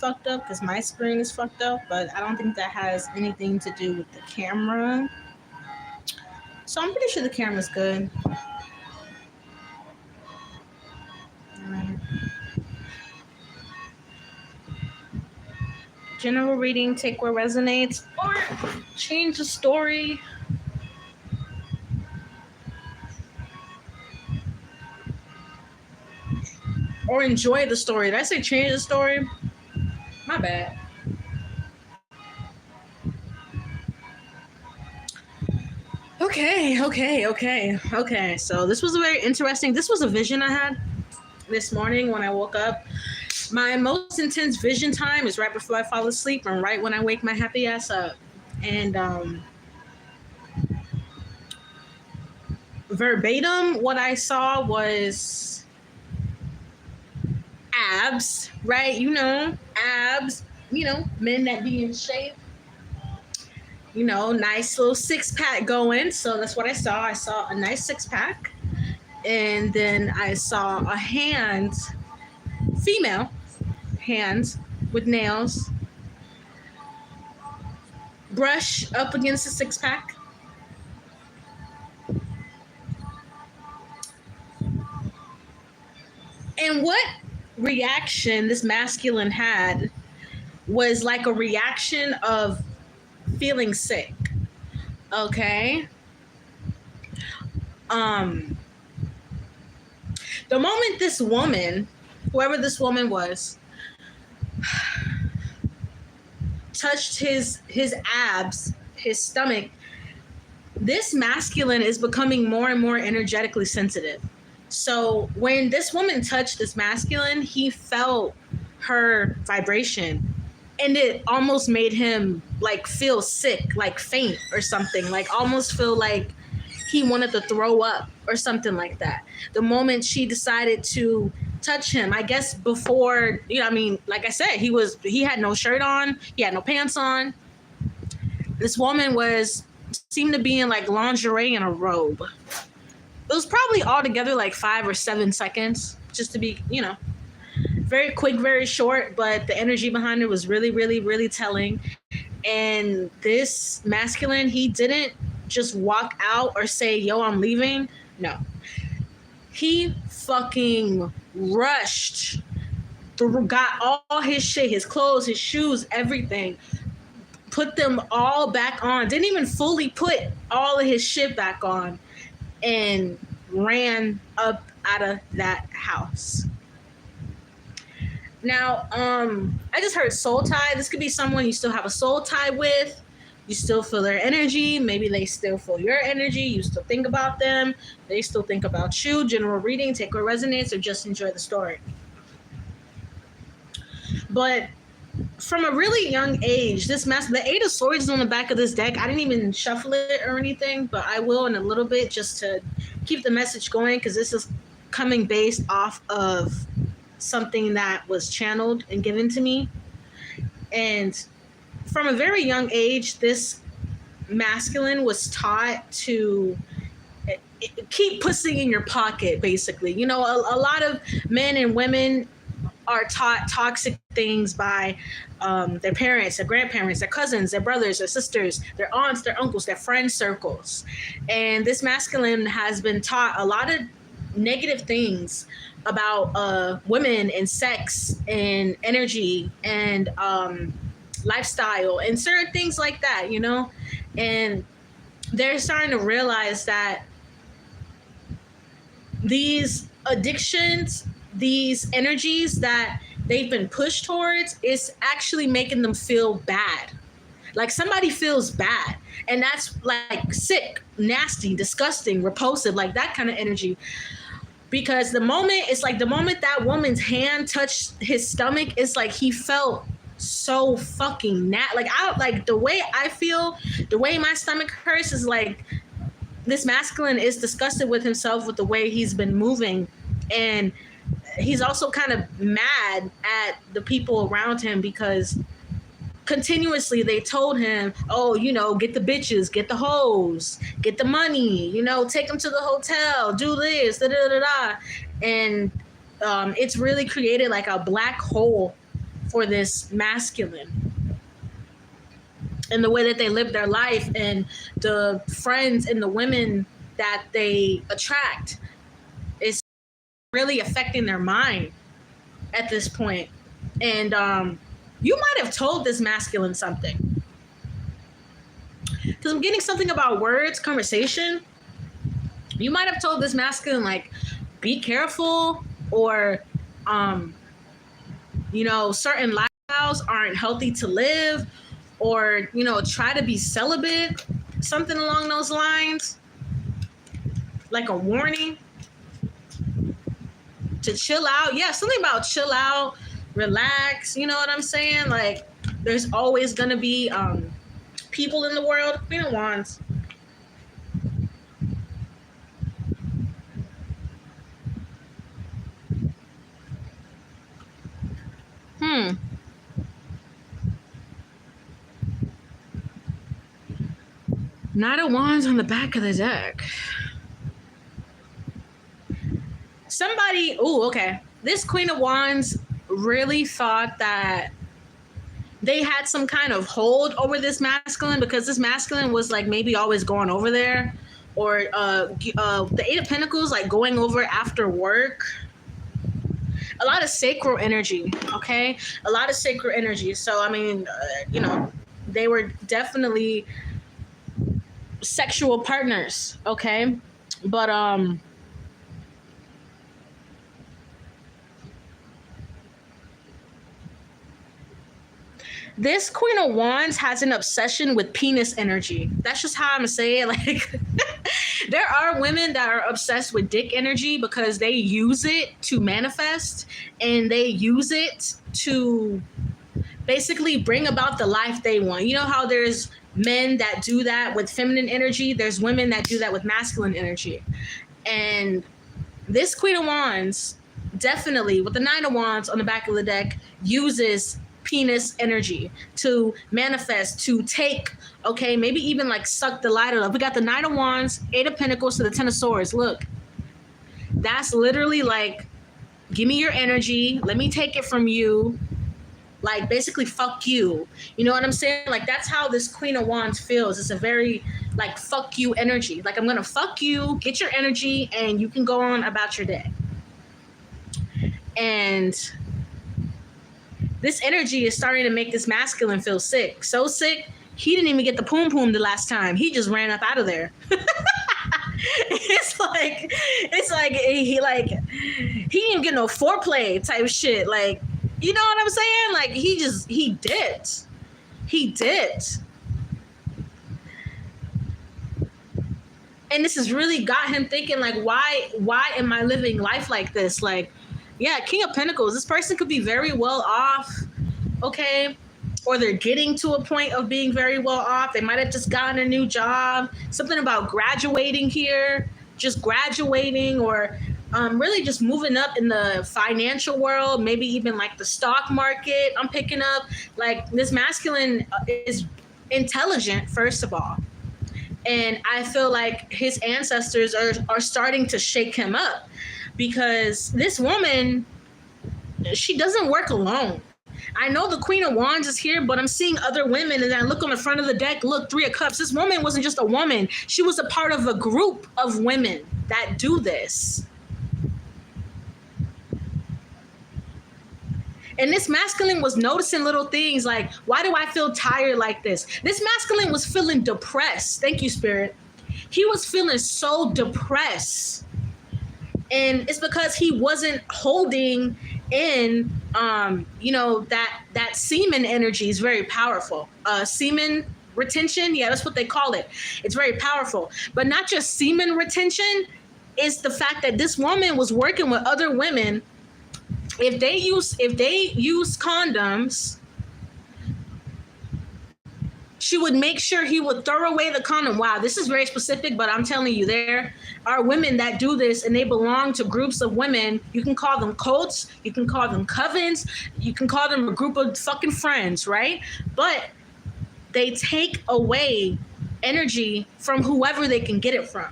fucked up because my screen is fucked up, but I don't think that has anything to do with the camera. So I'm pretty sure the camera's good. Alright. General reading, take what resonates, or change the story. Or enjoy the story. Did I say change the story? My bad. Okay. So this was a very interesting. This was a vision I had this morning when I woke up. My most intense vision time is right before I fall asleep and right when I wake my happy ass up. And verbatim, what I saw was abs, right? Abs, men that be in shape. Nice little six pack going. So that's what I saw. I saw a nice six pack. And then I saw a hand, female hands with nails, brush up against the six pack. And what reaction this masculine had was like a reaction of feeling sick. Okay. The moment this woman, whoever this woman was, touched his abs, his stomach, this masculine is becoming more and more energetically sensitive. So when this woman touched this masculine, he felt her vibration, and it almost made him like feel sick, like faint or something, like almost feel like he wanted to throw up or something like that. The moment she decided to touch him, I guess before, like I said, he had no shirt on, he had no pants on. This woman seemed to be in like lingerie and a robe. It was probably altogether like 5 or 7 seconds, just to be, very quick, very short, but the energy behind it was really, really, really telling. And this masculine, he didn't just walk out or say, yo, I'm leaving. No. He fucking rushed, got all his shit, his clothes, his shoes, everything, put them all back on, didn't even fully put all of his shit back on, and ran up out of that house. Now, I just heard soul tie. This could be someone you still have a soul tie with. You still feel their energy. Maybe they still feel your energy. You still think about them. They still think about you. General reading, take what resonates, or just enjoy the story. But from a really young age, the Eight of Swords is on the back of this deck. I didn't even shuffle it or anything, but I will in a little bit just to keep the message going, because this is coming based off of something that was channeled and given to me. And from a very young age, this masculine was taught to keep pussy in your pocket, basically. A lot of men and women are taught toxic things by their parents, their grandparents, their cousins, their brothers, their sisters, their aunts, their uncles, their friend circles. And this masculine has been taught a lot of negative things about women and sex and energy and lifestyle and certain things like that, and they're starting to realize that these addictions, these energies that they've been pushed towards, is actually making them feel bad. Like somebody feels bad, and that's like sick, nasty, disgusting, repulsive, like that kind of energy. Because the moment that woman's hand touched his stomach, it's like he felt so fucking like the way I feel, the way my stomach hurts is like this masculine is disgusted with himself with the way he's been moving, and he's also kind of mad at the people around him because continuously they told him, oh, get the bitches, get the hoes, get the money, take them to the hotel, do this, da da da da. And it's really created like a black hole for this masculine and the way that they live their life and the friends and the women that they attract is really affecting their mind at this point. And you might have told this masculine something, because I'm getting something about words, conversation. You might have told this masculine, like, be careful, or certain lifestyles aren't healthy to live, or try to be celibate, something along those lines, like a warning to chill out. Yeah, something about chill out, relax, you know what I'm saying? Like, there's always gonna be people in the world. Queen of Wands. Knight of Wands on the back of the deck. Somebody, okay. This Queen of Wands really thought that they had some kind of hold over this masculine, because this masculine was like maybe always going over there, or the Eight of Pentacles, like going over after work. A lot of sacral energy, okay? A lot of sacral energy. So, I mean, they were definitely sexual partners, okay? But this Queen of Wands has an obsession with penis energy. That's just how I'm gonna say it. Like, there are women that are obsessed with dick energy because they use it to manifest, and they use it to basically bring about the life they want. You know how there's men that do that with feminine energy? There's women that do that with masculine energy. And this Queen of Wands, definitely, with the Nine of Wands on the back of the deck, uses penis energy to manifest, to take, okay, maybe even like suck the light out of. We got the Knight of Wands, Eight of Pentacles to the Ten of Swords. Look, that's literally like, give me your energy, let me take it from you, like basically fuck you. You know what I'm saying? Like, that's how this Queen of Wands feels. It's a very like fuck you energy. Like, I'm gonna fuck you, get your energy, and you can go on about your day. And this energy is starting to make this masculine feel sick. So sick, he didn't even get the poom poom the last time. He just ran up out of there. It's like he didn't even get no foreplay type shit. Like, you know what I'm saying? Like, he did. And this has really got him thinking, like, why am I living life like this? Like, yeah, King of Pentacles, this person could be very well off, okay? Or they're getting to a point of being very well off. They might have just gotten a new job. Something about graduating here, just graduating, or really just moving up in the financial world, maybe even like the stock market. I'm picking up, like, this masculine is intelligent, first of all. And I feel like his ancestors are starting to shake him up, because this woman, she doesn't work alone. I know the Queen of Wands is here, but I'm seeing other women, and I look on the front of the deck, look, Three of Cups. This woman wasn't just a woman. She was a part of a group of women that do this. And this masculine was noticing little things like, why do I feel tired like this? This masculine was feeling depressed. Thank you, Spirit. He was feeling so depressed. And it's because he wasn't holding in, that semen energy is very powerful. Semen retention, yeah, that's what they call it. It's very powerful. But not just semen retention, it's the fact that this woman was working with other women. If they use condoms, she would make sure he would throw away the condom. Wow, this is very specific, but I'm telling you, there are women that do this, and they belong to groups of women. You can call them cults, you can call them covens, you can call them a group of fucking friends, right? But they take away energy from whoever they can get it from.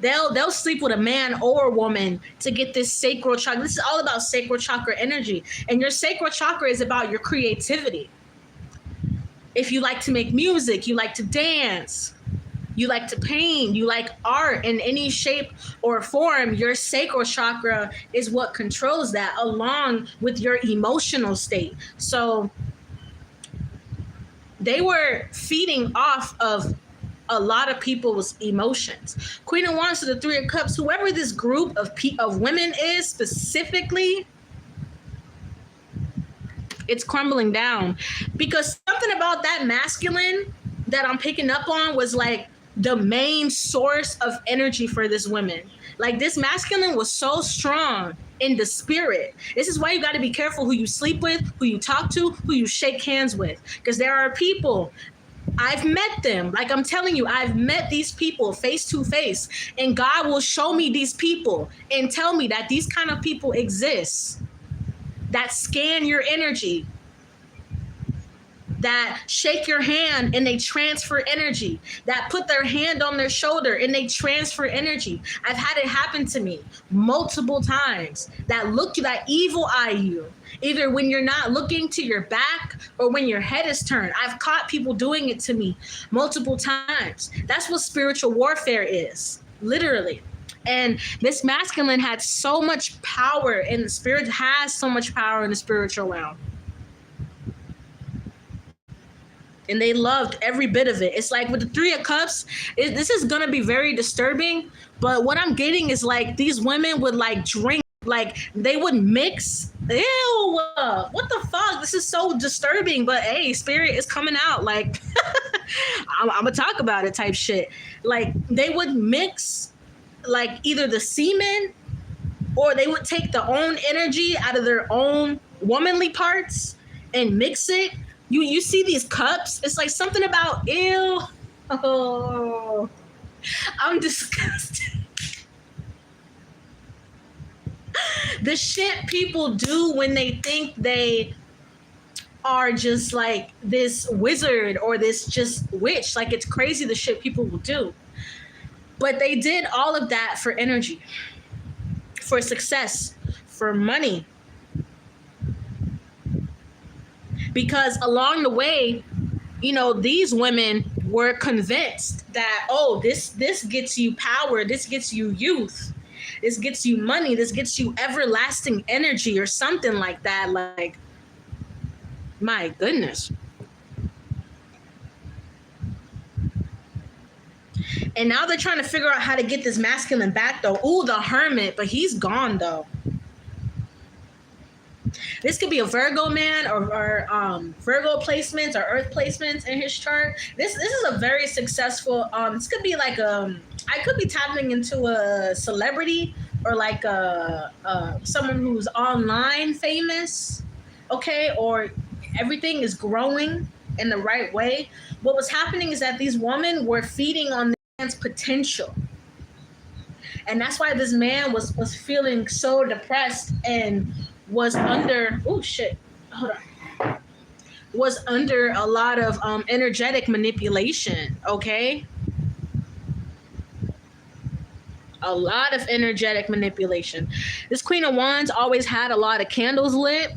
They'll sleep with a man or a woman to get this sacral chakra. This is all about sacral chakra energy. And your sacral chakra is about your creativity. If you like to make music, you like to dance, you like to paint, you like art in any shape or form, your sacral chakra is what controls that, along with your emotional state. So they were feeding off of a lot of people's emotions. Queen of Wands to the Three of Cups, whoever this group of women is specifically, it's crumbling down, because something about that masculine that I'm picking up on was like the main source of energy for this woman. Like, this masculine was so strong in the spirit. This is why you got to be careful who you sleep with, who you talk to, who you shake hands with, because there are people, I've met them. Like, I'm telling you, I've met these people face to face, and God will show me these people and tell me that these kind of people exist, that scan your energy, that shake your hand and they transfer energy, that put their hand on their shoulder and they transfer energy. I've had it happen to me multiple times, that evil eye you, either when you're not looking to your back or when your head is turned. I've caught people doing it to me multiple times. That's what spiritual warfare is, literally. And this masculine had so much power in the spirit, has so much power in the spiritual realm. And they loved every bit of it. It's like with the Three of Cups, this is going to be very disturbing. But what I'm getting is like these women would like drink, like they would mix. Ew, what the fuck? This is so disturbing. But hey, spirit is coming out. Like, I'm going to talk about it type shit. Like, they would mix like either the semen, or they would take their own energy out of their own womanly parts and mix it. You see these cups, it's like something about, ew. Oh, I'm disgusted. The shit people do when they think they are just like this wizard or this just witch. Like, it's crazy the shit people will do. But they did all of that for energy, for success, for money. Because along the way, you know, these women were convinced that, oh, this gets you power, this gets you youth, this gets you money, this gets you everlasting energy or something like that. Like, my goodness. And now they're trying to figure out how to get this masculine back, though. Ooh, the Hermit, but he's gone, though. This could be a Virgo man or Virgo placements or Earth placements in his chart. This is a very successful. This could be like I could be tapping into a celebrity or like someone who's online famous, okay, or everything is growing in the right way. What was happening is that these women were feeding on the man's potential. And that's why this man was feeling so depressed and was under, was under a lot of energetic manipulation, okay? A lot of energetic manipulation. This Queen of Wands always had a lot of candles lit.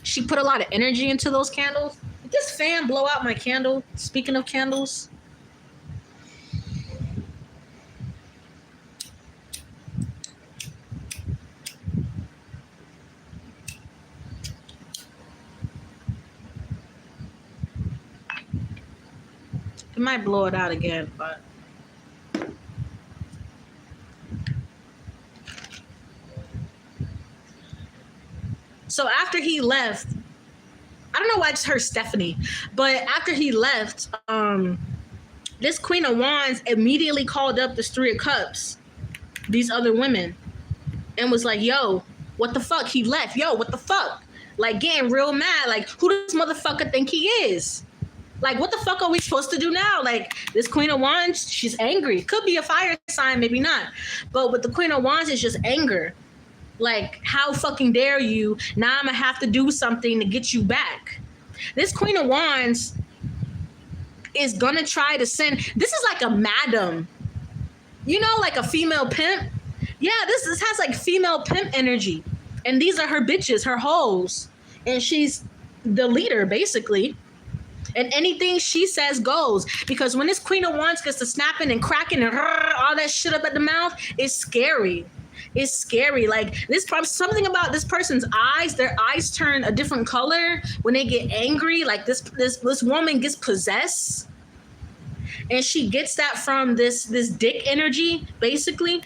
She put a lot of energy into those candles. Did this fan blow out my candle? Speaking of candles. It might blow it out again, but so after he left, I don't know why I just heard Stephanie, but after he left, this Queen of Wands immediately called up this Three of Cups, these other women, and was like, yo, what the fuck? He left. Yo, what the fuck? Like, getting real mad. Like, who does this motherfucker think he is? Like, what the fuck are we supposed to do now? Like, this Queen of Wands, she's angry. Could be a fire sign, maybe not. But with the Queen of Wands, it's just anger. Like, how fucking dare you? Now I'm going to have to do something to get you back. This Queen of Wands is going to try to send... This is like a madam You know, like a female pimp. Yeah, this has like female pimp energy, and these are her bitches, her hoes, and she's the leader basically. And anything she says goes, because when this Queen of Wands gets to snapping and cracking and all that shit up at the mouth, it's scary. It's scary. Like this, something about this person's eyes. Their eyes turn a different color when they get angry. Like this woman gets possessed, and she gets that from this dick energy, basically.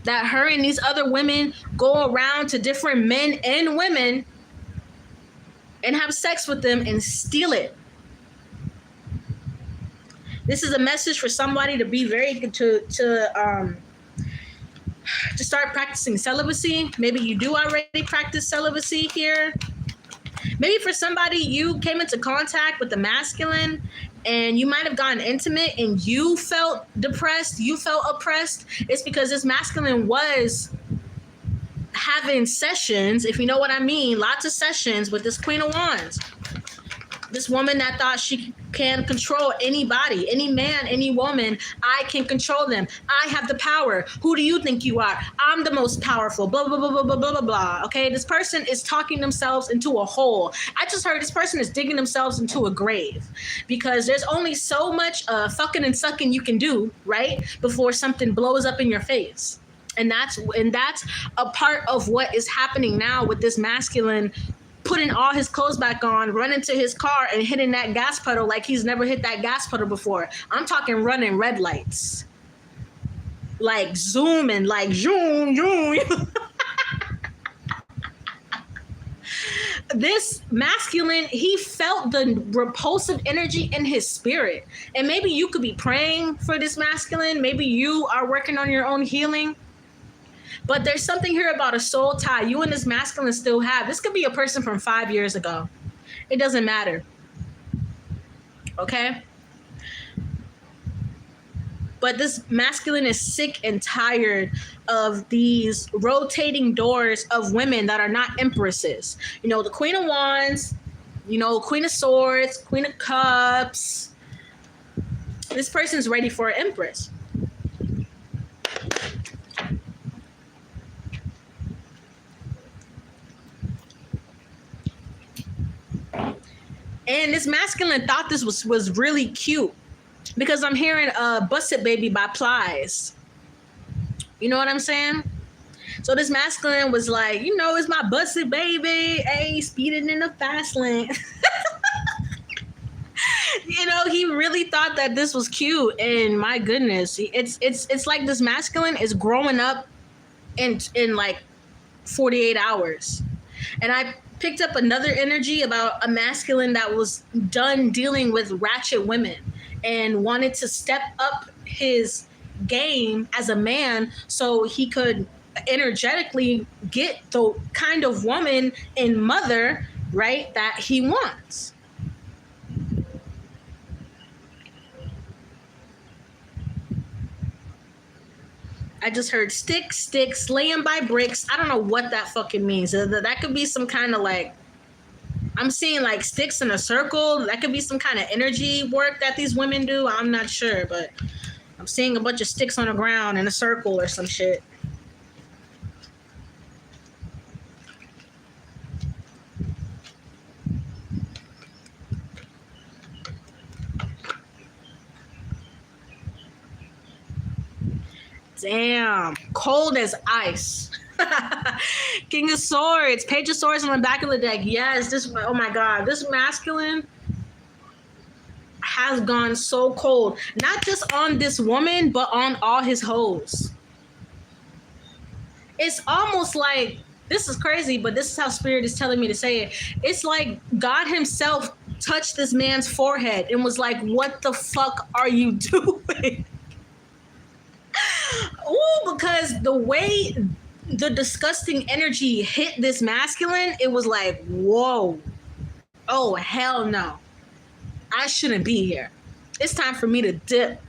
That her and these other women go around to different men and women and have sex with them and steal it. This is a message for somebody to be very to start practicing celibacy. Maybe you do already practice celibacy here. Maybe for somebody, you came into contact with the masculine and you might have gotten intimate and you felt depressed, you felt oppressed. It's because this masculine was having sessions, if you know what I mean, lots of sessions with this Queen of Wands. This woman that thought she can control anybody, any man, any woman. I can control them. I have the power. Who do you think you are? I'm the most powerful. Blah, blah, blah, blah, blah, blah, blah, blah. Okay, this person is talking themselves into a hole. I just heard this person is digging themselves into a grave, because there's only so much fucking and sucking you can do, right, before something blows up in your face. And that's a part of what is happening now with this masculine putting all his clothes back on, running to his car and hitting that gas pedal like he's never hit that gas pedal before. I'm talking running red lights. Like zooming, like zoom, zoom. This masculine, he felt the repulsive energy in his spirit. And maybe you could be praying for this masculine. Maybe you are working on your own healing. But there's something here about a soul tie you and this masculine still have. This could be a person from 5 years ago. It doesn't matter. Okay? But this masculine is sick and tired of these rotating doors of women that are not empresses. You know, the Queen of Wands, you know, Queen of Swords, Queen of Cups. This person's ready for an empress. And this masculine thought this was really cute, because I'm hearing Busted Baby by Plies. You know what I'm saying? So this masculine was like, you know, it's my busted baby. Hey, speeding in the fast lane. You know, he really thought that this was cute. And my goodness, it's like this masculine is growing up in like 48 hours. And I picked up another energy about a masculine that was done dealing with ratchet women and wanted to step up his game as a man so he could energetically get the kind of woman and mother, right, that he wants. I just heard sticks, laying by bricks. I don't know what that fucking means. That could be some kind of like, I'm seeing like sticks in a circle. That could be some kind of energy work that these women do. I'm not sure, but I'm seeing a bunch of sticks on the ground in a circle or some shit. Damn, cold as ice. King of Swords, Page of Swords on the back of the deck. Yes, this, oh my God, this masculine has gone so cold. Not just on this woman, but on all his hoes. It's almost like, this is crazy, but this is how Spirit is telling me to say it. It's like God himself touched this man's forehead and was like, what the fuck are you doing? Ooh, because the way the disgusting energy hit this masculine, it was like, whoa. Oh, hell no. I shouldn't be here. It's time for me to dip.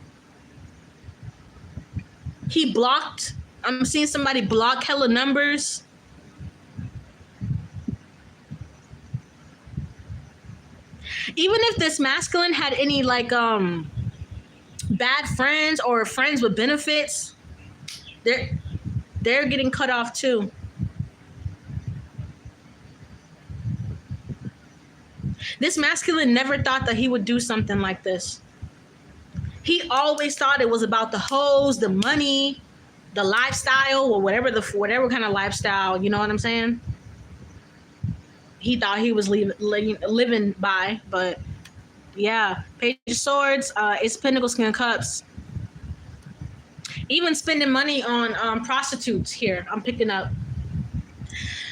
He blocked. I'm seeing somebody block hella numbers. Even if this masculine had any like bad friends or friends with benefits, they're getting cut off too. This masculine never thought that he would do something like this. He always thought it was about the hoes, the money, the lifestyle, or whatever kind of lifestyle, you know what I'm saying? He thought he was living by, but yeah, Page of Swords, it's Pentacles, King of Cups. Even spending money on prostitutes here, I'm picking up.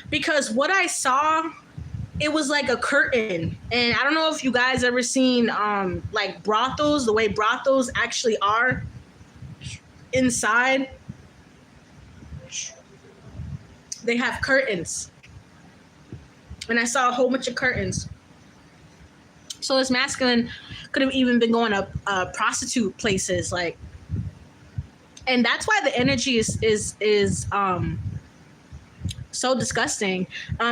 Because what I saw, it was like a curtain. And I don't know if you guys ever seen like brothels, the way brothels actually are inside. They have curtains. And I saw a whole bunch of curtains. So this masculine could have even been going to prostitute places, like, and that's why the energy is so disgusting.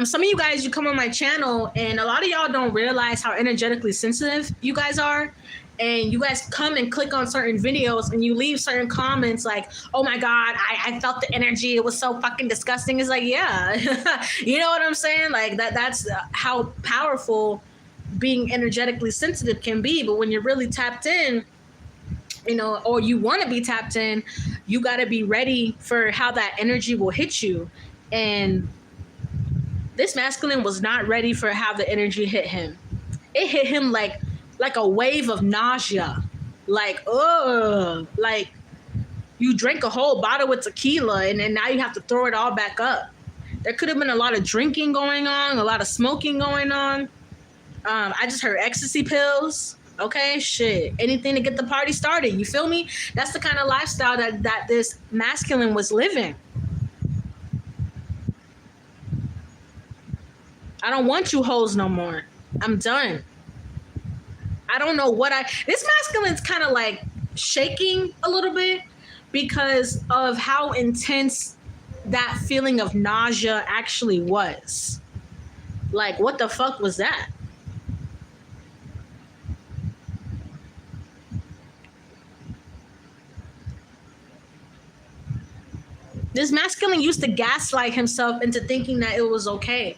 Some of you guys, you come on my channel, and a lot of y'all don't realize how energetically sensitive you guys are. And you guys come and click on certain videos and you leave certain comments like, oh my God, I felt the energy. It was so fucking disgusting. It's like, yeah, you know what I'm saying? Like that's how powerful being energetically sensitive can be. But when you're really tapped in, you know, or you want to be tapped in, you got to be ready for how that energy will hit you. And this masculine was not ready for how the energy hit him. It hit him like a wave of nausea. Like, oh, like you drink a whole bottle with tequila and then now you have to throw it all back up. There could have been a lot of drinking going on, a lot of smoking going on. I just heard ecstasy pills. Okay, shit. Anything to get the party started. You feel me? That's the kind of lifestyle that this masculine was living. I don't want you hoes no more. I'm done. I don't know what this masculine's kind of like shaking a little bit because of how intense that feeling of nausea actually was. Like, what the fuck was that? This masculine used to gaslight himself into thinking that it was okay.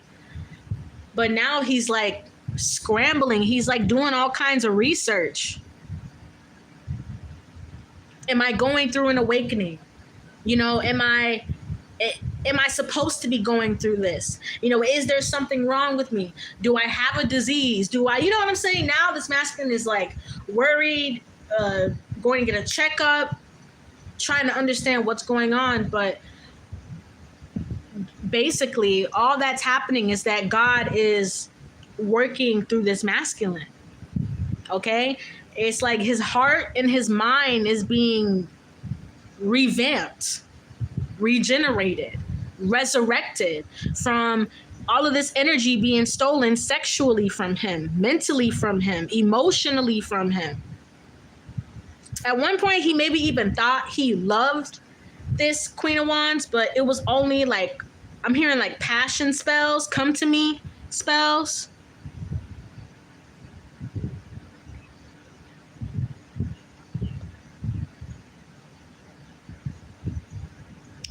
But now he's like scrambling. He's like doing all kinds of research. Am I going through an awakening? You know, am I supposed to be going through this? You know, is there something wrong with me? Do I have a disease? You know what I'm saying? Now this masculine is like worried, going to get a checkup, trying to understand what's going on. But basically all that's happening is that God is working through this masculine. Okay? It's like his heart and his mind is being revamped, regenerated, resurrected from all of this energy being stolen sexually from him, mentally from him, emotionally from him. At one point, he maybe even thought he loved this Queen of Wands, but it was only like, I'm hearing like passion spells, come to me spells.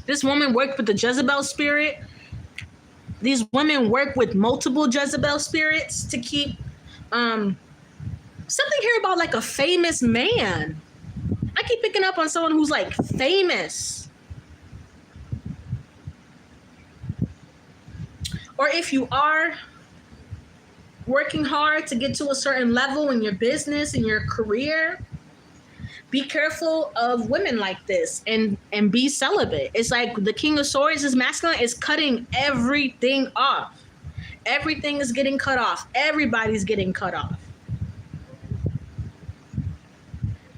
This woman worked with the Jezebel spirit. These women work with multiple Jezebel spirits to keep something here about like a famous man. I keep picking up on someone who's like famous. Or if you are working hard to get to a certain level in your business, in your career, be careful of women like this and be celibate. It's like the King of Swords is masculine, is cutting everything off. Everything is getting cut off. Everybody's getting cut off.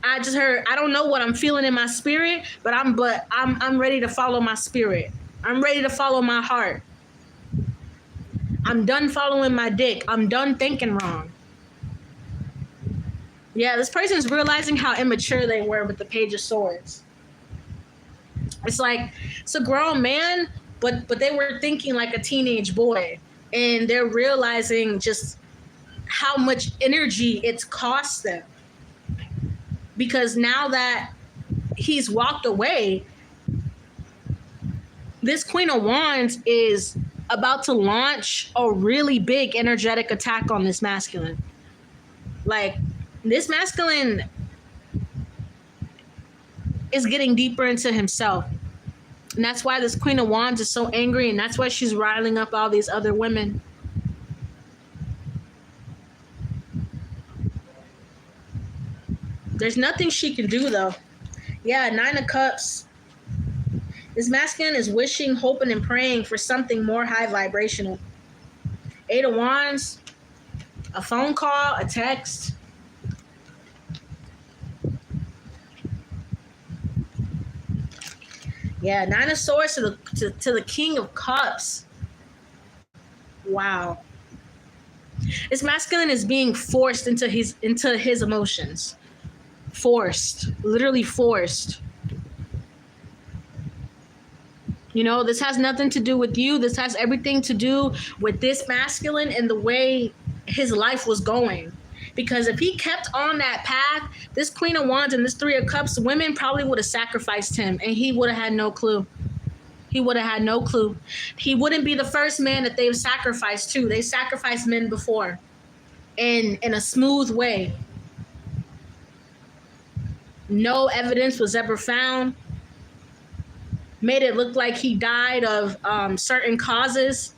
I just heard, I don't know what I'm feeling in my spirit, but I'm ready to follow my spirit. I'm ready to follow my heart. I'm done following my dick. I'm done thinking wrong. Yeah, this person's realizing how immature they were with the Page of Swords. It's like, it's a grown man, but they were thinking like a teenage boy. And they're realizing just how much energy it's cost them. because now that he's walked away, this Queen of Wands is about to launch a really big energetic attack on this masculine. Like, this masculine is getting deeper into himself. And that's why this Queen of Wands is so angry, and that's why she's riling up all these other women. There's nothing she can do, though. Yeah, 9 of Cups. This masculine is wishing, hoping, and praying for something more high vibrational. 8 of Wands, a phone call, a text. Yeah, 9 of Swords to the King of Cups. Wow. This masculine is being forced into his emotions. Forced, literally forced. You know, this has nothing to do with you. This has everything to do with this masculine and the way his life was going. Because if he kept on that path, this Queen of Wands and this 3 of Cups, women probably would have sacrificed him, and he would have had no clue. He would have had no clue. He wouldn't be the first man that they've sacrificed to. They sacrificed men before in a smooth way. No evidence was ever found. Made it look like he died of certain causes,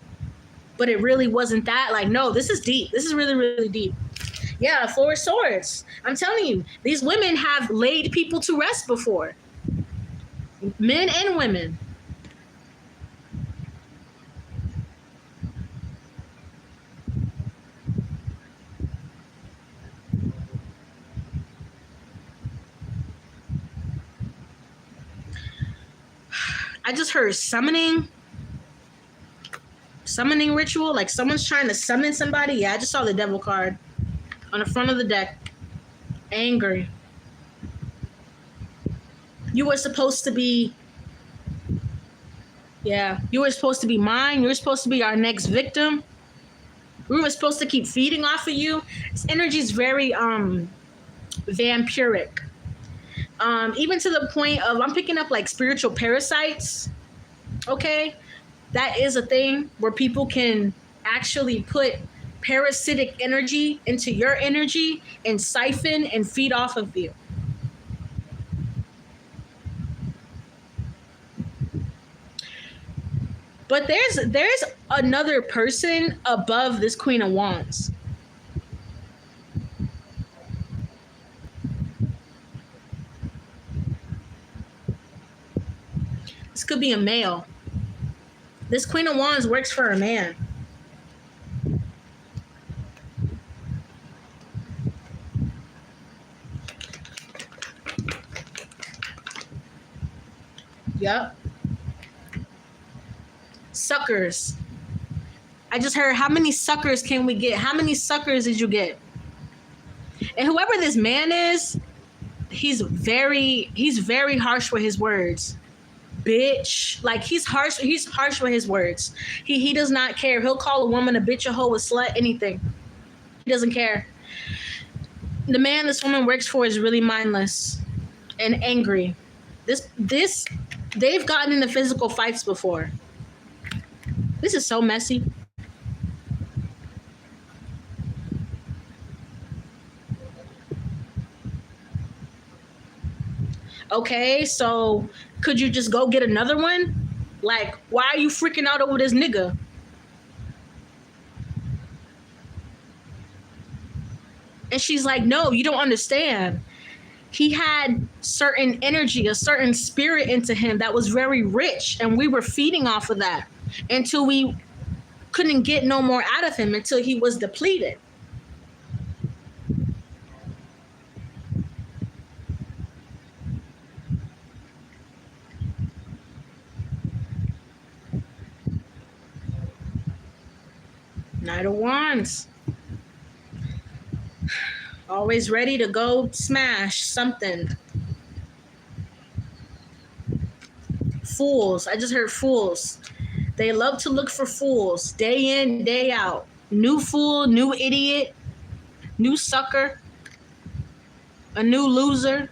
but it really wasn't that. Like, no, this is deep. This is really, really deep. Yeah, 4 of Swords. I'm telling you, these women have laid people to rest before. Men and women. I just heard summoning ritual, like someone's trying to summon somebody. Yeah, I just saw the Devil card on the front of the deck. Angry. You were supposed to be, you were supposed to be mine. You were supposed to be our next victim. We were supposed to keep feeding off of you. This energy is very vampiric. Even to the point of, I'm picking up like spiritual parasites. Okay, that is a thing where people can actually put parasitic energy into your energy and siphon and feed off of you. But there's another person above this Queen of Wands. This could be a male. This Queen of Wands works for a man. Yep. Suckers. I just heard, how many suckers can we get? How many suckers did you get? And whoever this man is, he's very harsh with his words. Bitch. Like, he's harsh with his words. He does not care. He'll call a woman a bitch, a hoe, a slut, anything. He doesn't care. The man this woman works for is really mindless and angry. They've gotten into physical fights before. This is so messy. Okay, so could you just go get another one? Like, why are you freaking out over this nigga? And she's like, no, you don't understand. He had certain energy, a certain spirit into him that was very rich, and we were feeding off of that until we couldn't get no more out of him, until he was depleted. Knight of Wands. Always ready to go smash something. Fools. I just heard fools. They love to look for fools day in, day out. New fool, new idiot, new sucker. a new loser.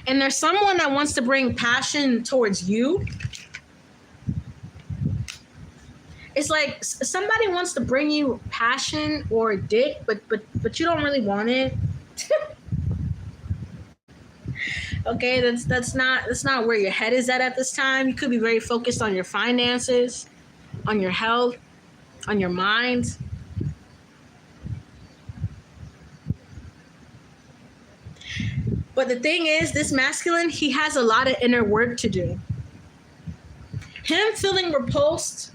And there's someone that wants to bring passion towards you. It's like somebody wants to bring you passion or dick, but you don't really want it. Okay, that's not where your head is at this time. You could be very focused on your finances, on your health, on your mind. But the thing is, this masculine, he has a lot of inner work to do. Him feeling repulsed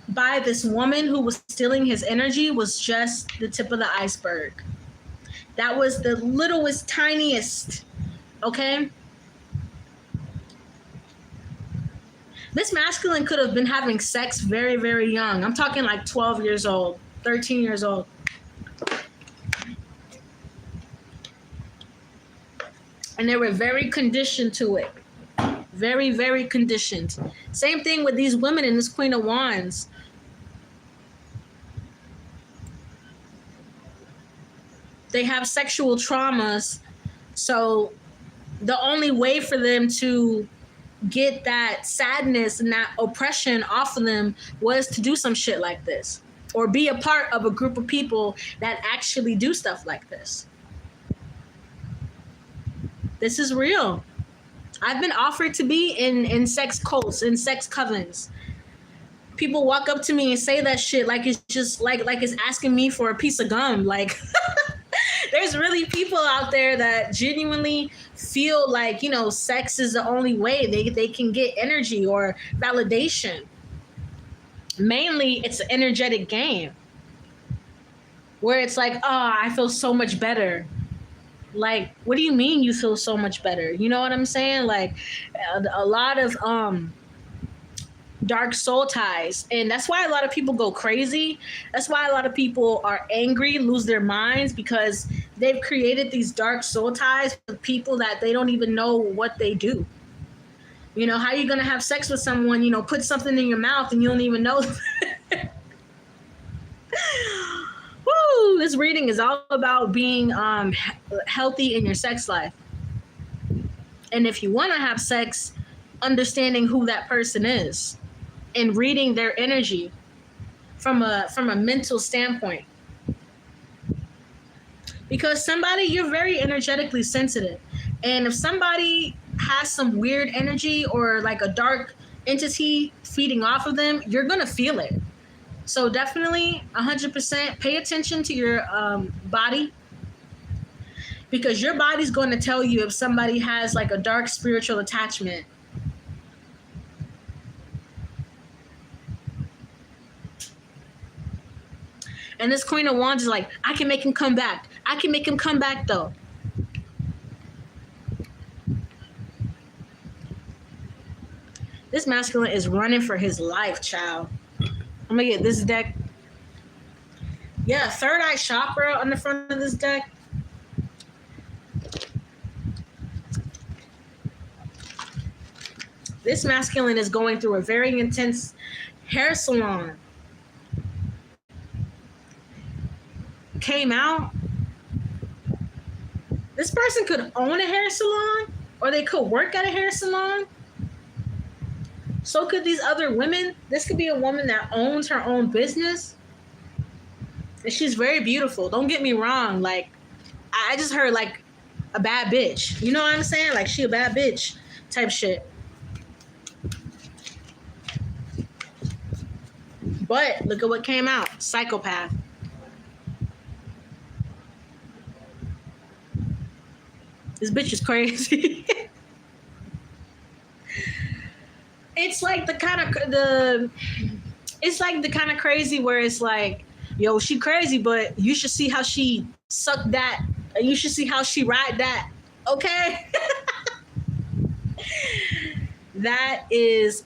by this woman who was stealing his energy was just the tip of the iceberg. That was the littlest, tiniest, okay? This masculine could have been having sex very, very young. I'm talking like 12 years old, 13 years old. And they were very conditioned to it. Very, very conditioned. Same thing with these women in this Queen of Wands. They have sexual traumas. So the only way for them to get that sadness and that oppression off of them was to do some shit like this. Or be a part of a group of people that actually do stuff like this. This is real. I've been offered to be in sex cults, in sex covens. People walk up to me and say that shit like it's just like it's asking me for a piece of gum. Like there's really people out there that genuinely feel like, you know, sex is the only way they can get energy or validation. Mainly it's an energetic game where it's like, oh, I feel so much better. Like, what do you mean you feel so much better? You know what I'm saying? Like a lot of dark soul ties. And that's why a lot of people go crazy. That's why a lot of people are angry, lose their minds, because they've created these dark soul ties with people that they don't even know what they do. You know, how are you going to have sex with someone, you know, put something in your mouth and you don't even know? Woo! This reading is all about being healthy in your sex life. And if you want to have sex, understanding who that person is and reading their energy from a mental standpoint. Because you're very energetically sensitive. And if somebody has some weird energy or like a dark entity feeding off of them, you're going to feel it. So definitely 100% pay attention to your body, because your body's going to tell you if somebody has like a dark spiritual attachment. And this Queen of Wands is like, I can make him come back. I can make him come back though. This masculine is running for his life, child. I'm gonna get this deck. Yeah, third eye chakra on the front of this deck. This masculine is going through a very intense hair salon. Came out. This person could own a hair salon, or they could work at a hair salon. So could these other women. This could be a woman that owns her own business. And she's very beautiful. Don't get me wrong. Like, I just heard like a bad bitch. You know what I'm saying? Like, she a bad bitch type shit. But look at what came out. Psychopath. This bitch is crazy. It's like the kind of crazy where it's like, yo, she crazy, but you should see how she suck that. You should see how she ride that. Okay. That is,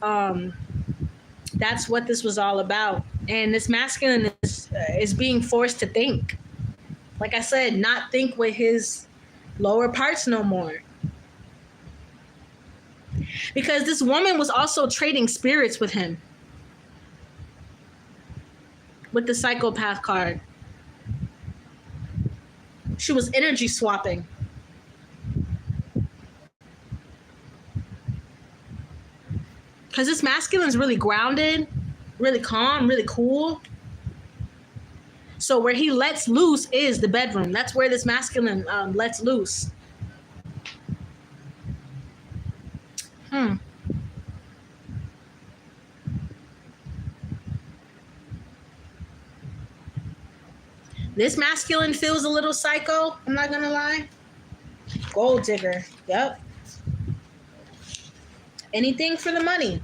that's what this was all about. And this masculine is being forced to think. Like I said, not think with his lower parts no more. Because this woman was also trading spirits with him. With the psychopath card. She was energy swapping. Because this masculine's really grounded, really calm, really cool. So where he lets loose is the bedroom. That's where this masculine lets loose. This masculine feels a little psycho, I'm not gonna lie. Gold digger, yep. Anything for the money.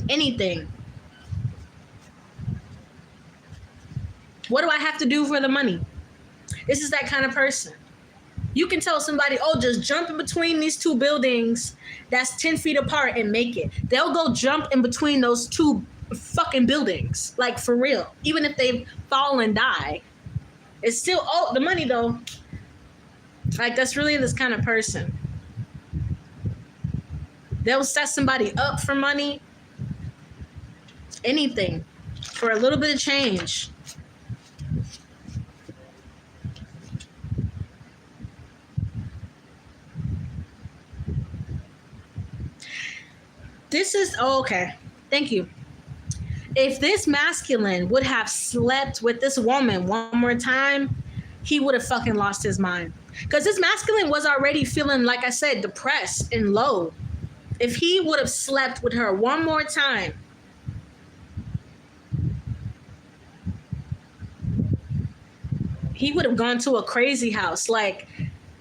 Anything. What do I have to do for the money? This is that kind of person. You can tell somebody, oh, just jump in between these two buildings that's 10 feet apart and make it. They'll go jump in between those two fucking buildings, like for real. Even if they fall and die, it's still, oh, the money though. Like, that's really this kind of person. They'll set somebody up for money. Anything for a little bit of change. This is, oh, okay. Thank you. If this masculine would have slept with this woman one more time, he would have fucking lost his mind. Because this masculine was already feeling, like I said, depressed and low. If he would have slept with her one more time, he would have gone to a crazy house. Like,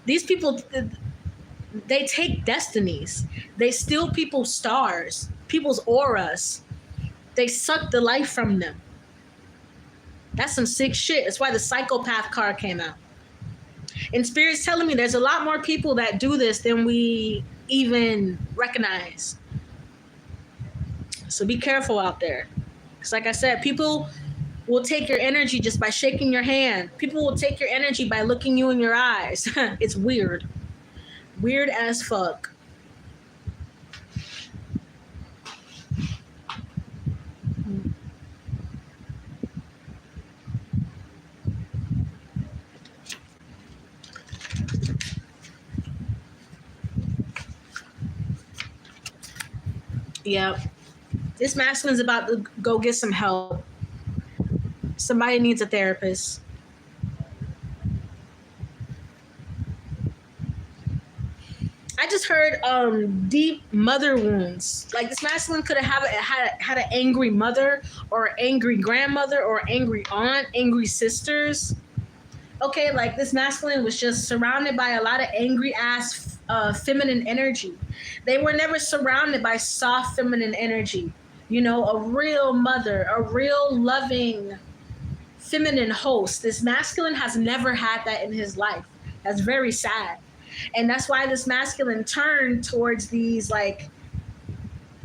these people, they take destinies. They steal people's stars, people's auras. They suck the life from them. That's some sick shit. That's why the psychopath card came out. And Spirit's telling me there's a lot more people that do this than we even recognize. So be careful out there. Because like I said, people will take your energy just by shaking your hand. People will take your energy by looking you in your eyes. It's weird. Weird as fuck. Yep. This masculine's about to go get some help. Somebody needs a therapist. I just heard deep mother wounds. Like, this masculine could have had an angry mother or angry grandmother or angry aunt, angry sisters. Okay, like, this masculine was just surrounded by a lot of angry ass feminine energy. They were never surrounded by soft feminine energy. You know, a real mother, a real loving feminine host. This masculine has never had that in his life. That's very sad. And that's why this masculine turned towards these, like,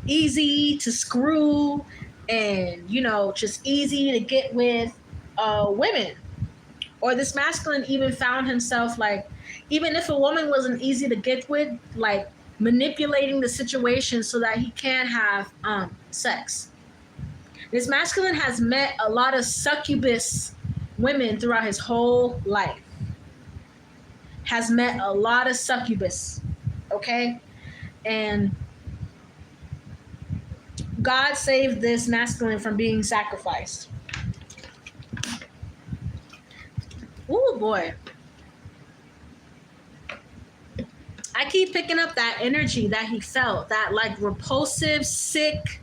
easy to screw and, you know, just easy to get with women. Or this masculine even found himself, like, even if a woman wasn't easy to get with, like, manipulating the situation so that he can have sex. This masculine has met a lot of succubus women throughout his whole life. Has met a lot of succubus, okay? And God saved this masculine from being sacrificed. Oh boy. I keep picking up that energy that he felt, that, like, repulsive, sick,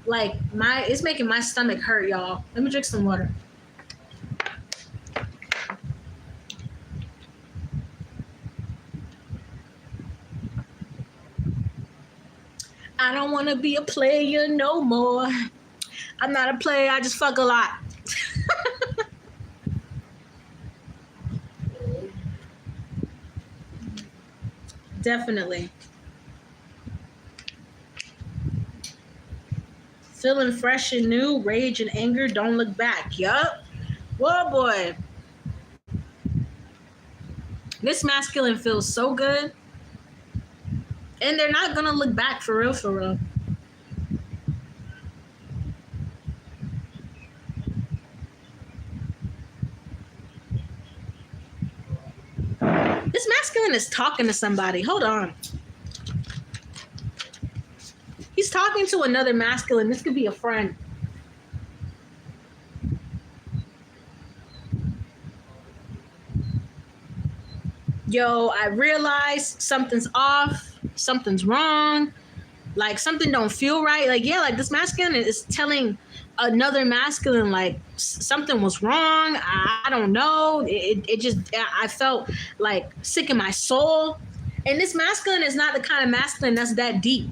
like, it's making my stomach hurt, y'all. Let me drink some water. I don't want to be a player no more. I'm not a player, I just fuck a lot. Definitely. Feeling fresh and new, rage and anger, don't look back. Yup. Whoa, boy. This masculine feels so good, and they're not gonna look back for real, for real. This masculine is talking to somebody. Hold on. He's talking to another masculine. This could be a friend. Yo, I realize something's off. Something's wrong. Like something don't feel right. Like, yeah, like this masculine is telling another masculine like something was wrong. I don't know. It just, I felt like sick in my soul. And this masculine is not the kind of masculine that's that deep.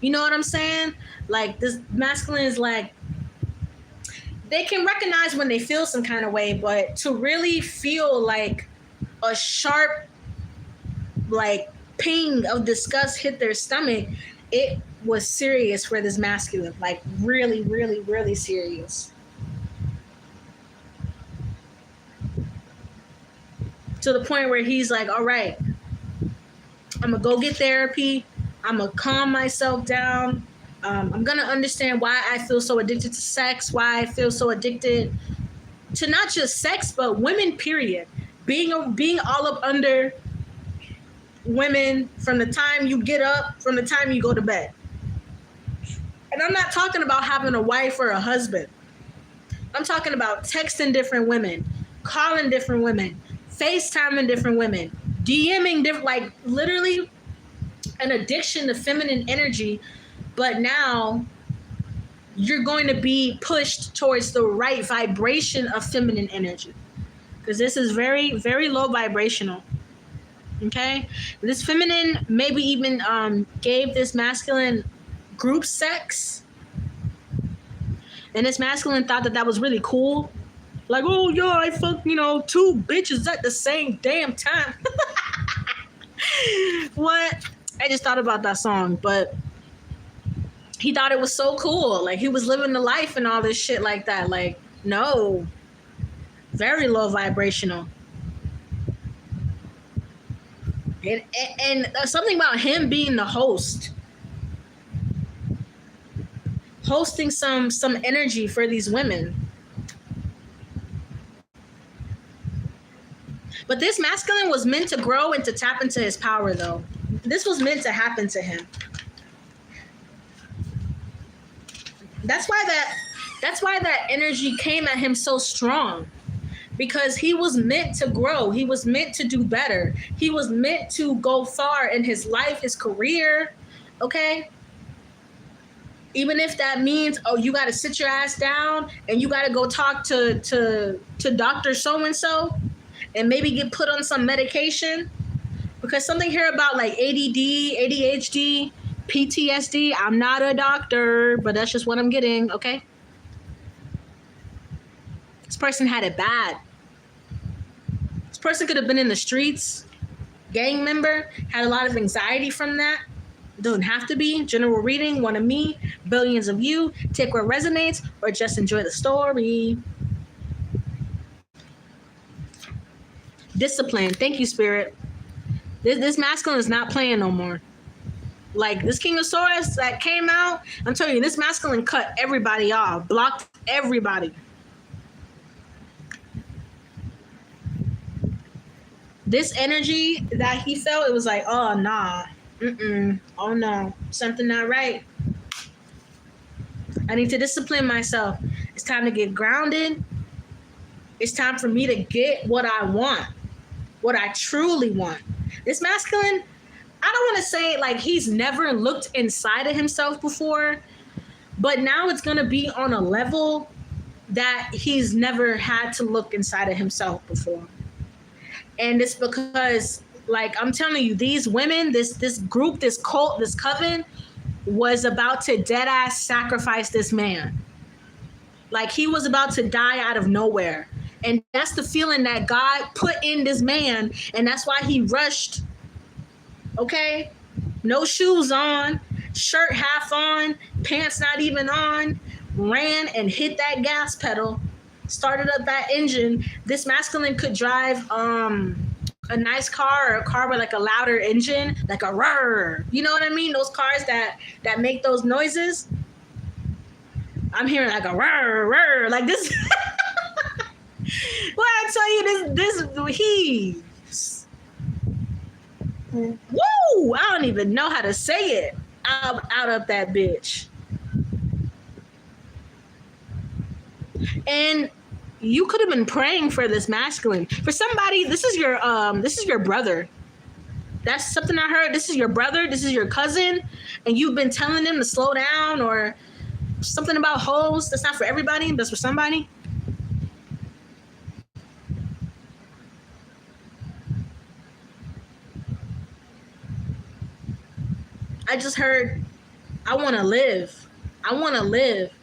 You know what I'm saying? Like this masculine is like, they can recognize when they feel some kind of way, but to really feel like a sharp like ping of disgust hit their stomach, it was serious for this masculine. Like really, really, really serious. To the point where he's like, all right, I'm gonna go get therapy. I'm gonna calm myself down. I'm gonna understand why I feel so addicted to sex, why I feel so addicted to not just sex, but women, period. Being all up under women from the time you get up, from the time you go to bed. And I'm not talking about having a wife or a husband. I'm talking about texting different women, calling different women, FaceTiming different women, DMing different, like literally an addiction to feminine energy. But now you're going to be pushed towards the right vibration of feminine energy. Because this is very, very low vibrational. Okay? This feminine maybe even gave this masculine group sex. And this masculine thought that was really cool. Like, oh, yo, I fucked, 2 bitches at the same damn time. What? I just thought about that song, but he thought it was so cool. Like, he was living the life and all this shit like that. Like, no. Very low vibrational. And something about him being the host. Hosting some energy for these women. But this masculine was meant to grow and to tap into his power, though. This was meant to happen to him. That's why that energy came at him so strong. Because he was meant to grow. He was meant to do better. He was meant to go far in his life, his career. Okay? Even if that means, oh, you got to sit your ass down and you got to go talk to Dr. So-and-so and maybe get put on some medication. Because something here about like ADD, ADHD, PTSD, I'm not a doctor, but that's just what I'm getting, okay? This person had it bad. This person could have been in the streets, gang member, had a lot of anxiety from that. It doesn't have to be. General reading, one of me, billions of you. Take what resonates or just enjoy the story. Discipline. Thank you, Spirit. This masculine is not playing no more. Like this King of Swords that came out, I'm telling you, this masculine cut everybody off, blocked everybody. This energy that he felt, it was like, oh, nah. Oh, no. Something not right. I need to discipline myself. It's time to get grounded. It's time for me to get what I want, what I truly want. This masculine, I don't want to say like he's never looked inside of himself before, but now it's going to be on a level that he's never had to look inside of himself before. And it's because, like, I'm telling you, these women, this group, this cult, this coven was about to dead ass sacrifice this man. Like he was about to die out of nowhere. And that's the feeling that God put in this man. And that's why he rushed. Okay? No shoes on, shirt half on, pants not even on, ran and hit that gas pedal, started up that engine. This masculine could drive a nice car or a car with like a louder engine, like a roar. You know what I mean? Those cars that make those noises. I'm hearing like a roar, roar, like this. Well, I tell you, woo! I don't even know how to say it out of that bitch. And you could have been praying for this masculine. For somebody, this is your brother. That's something I heard. This is your brother, this is your cousin, and you've been telling them to slow down or something about hoes. That's not for everybody, that's for somebody. I just heard, I want to live. I want to live.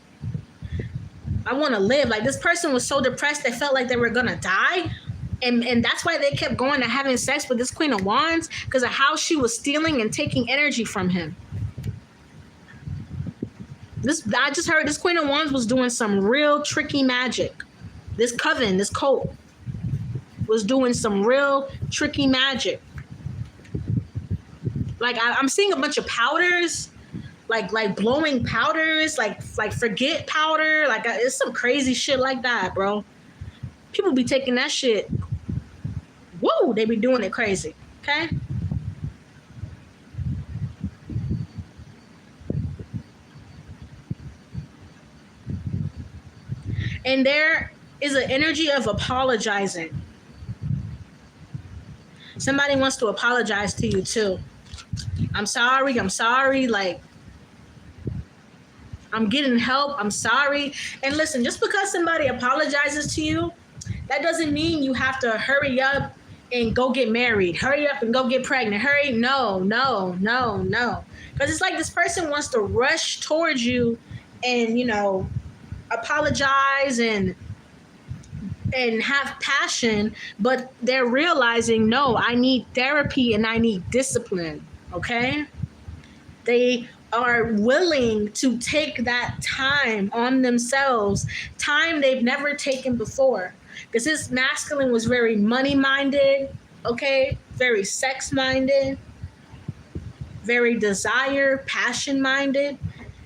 I want to live. Like, this person was so depressed they felt like they were going to die. And that's why they kept going to having sex with this Queen of Wands, because of how she was stealing and taking energy from him. I just heard this Queen of Wands was doing some real tricky magic. This coven, this cult, was doing some real tricky magic. Like, I'm seeing a bunch of powders, like blowing powders, like forget powder. Like, it's some crazy shit like that, bro. People be taking that shit. Whoa, they be doing it crazy. Okay. And there is an energy of apologizing. Somebody wants to apologize to you too. I'm sorry, like, I'm getting help, I'm sorry. And listen, just because somebody apologizes to you, that doesn't mean you have to hurry up and go get married, hurry up and go get pregnant, no. Because it's like this person wants to rush towards you and, you know, apologize and have passion, but they're realizing, no, I need therapy and I need discipline. Okay? They are willing to take that time on themselves, time they've never taken before. Because this masculine was very money-minded, okay? Very sex-minded, very desire, passion-minded.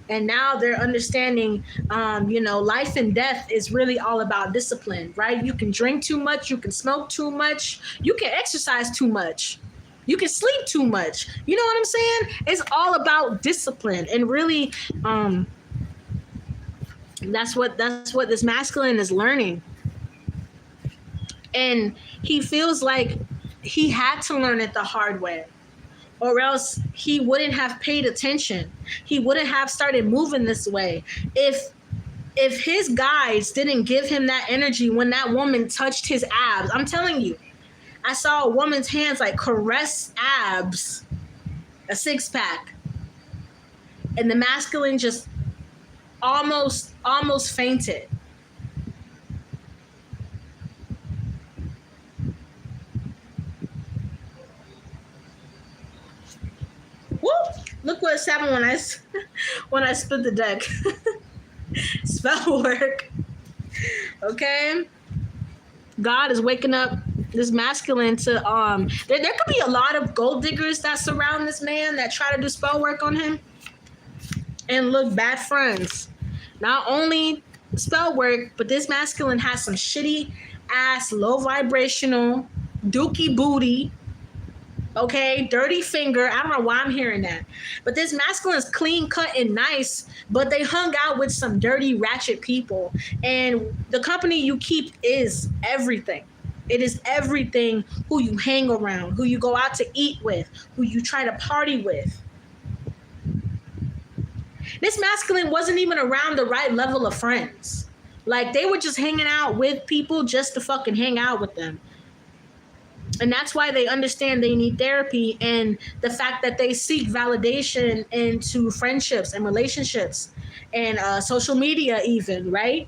And now they're understanding, life and death is really all about discipline, right? You can drink too much, you can smoke too much, you can exercise too much. You can sleep too much. You know what I'm saying? It's all about discipline. And really, that's what this masculine is learning. And he feels like he had to learn it the hard way, or else he wouldn't have paid attention. He wouldn't have started moving this way. If his guides didn't give him that energy when that woman touched his abs, I'm telling you, I saw a woman's hands like caress abs, a six-pack, and the masculine just almost fainted. Woo! Look what's happened when I split the deck. Spell work. Okay? God is waking up this masculine to there could be a lot of gold diggers that surround this man that try to do spell work on him. And look, bad friends. Not only spell work, but this masculine has some shitty ass, low vibrational, dookie booty. Okay, dirty finger. I don't know why I'm hearing that. But this masculine is clean cut and nice, but they hung out with some dirty, ratchet people. And the company you keep is everything. It is everything. Who you hang around, who you go out to eat with, who you try to party with. This masculine wasn't even around the right level of friends. Like, they were just hanging out with people just to fucking hang out with them. And that's why they understand they need therapy, and the fact that they seek validation into friendships and relationships and social media even, right?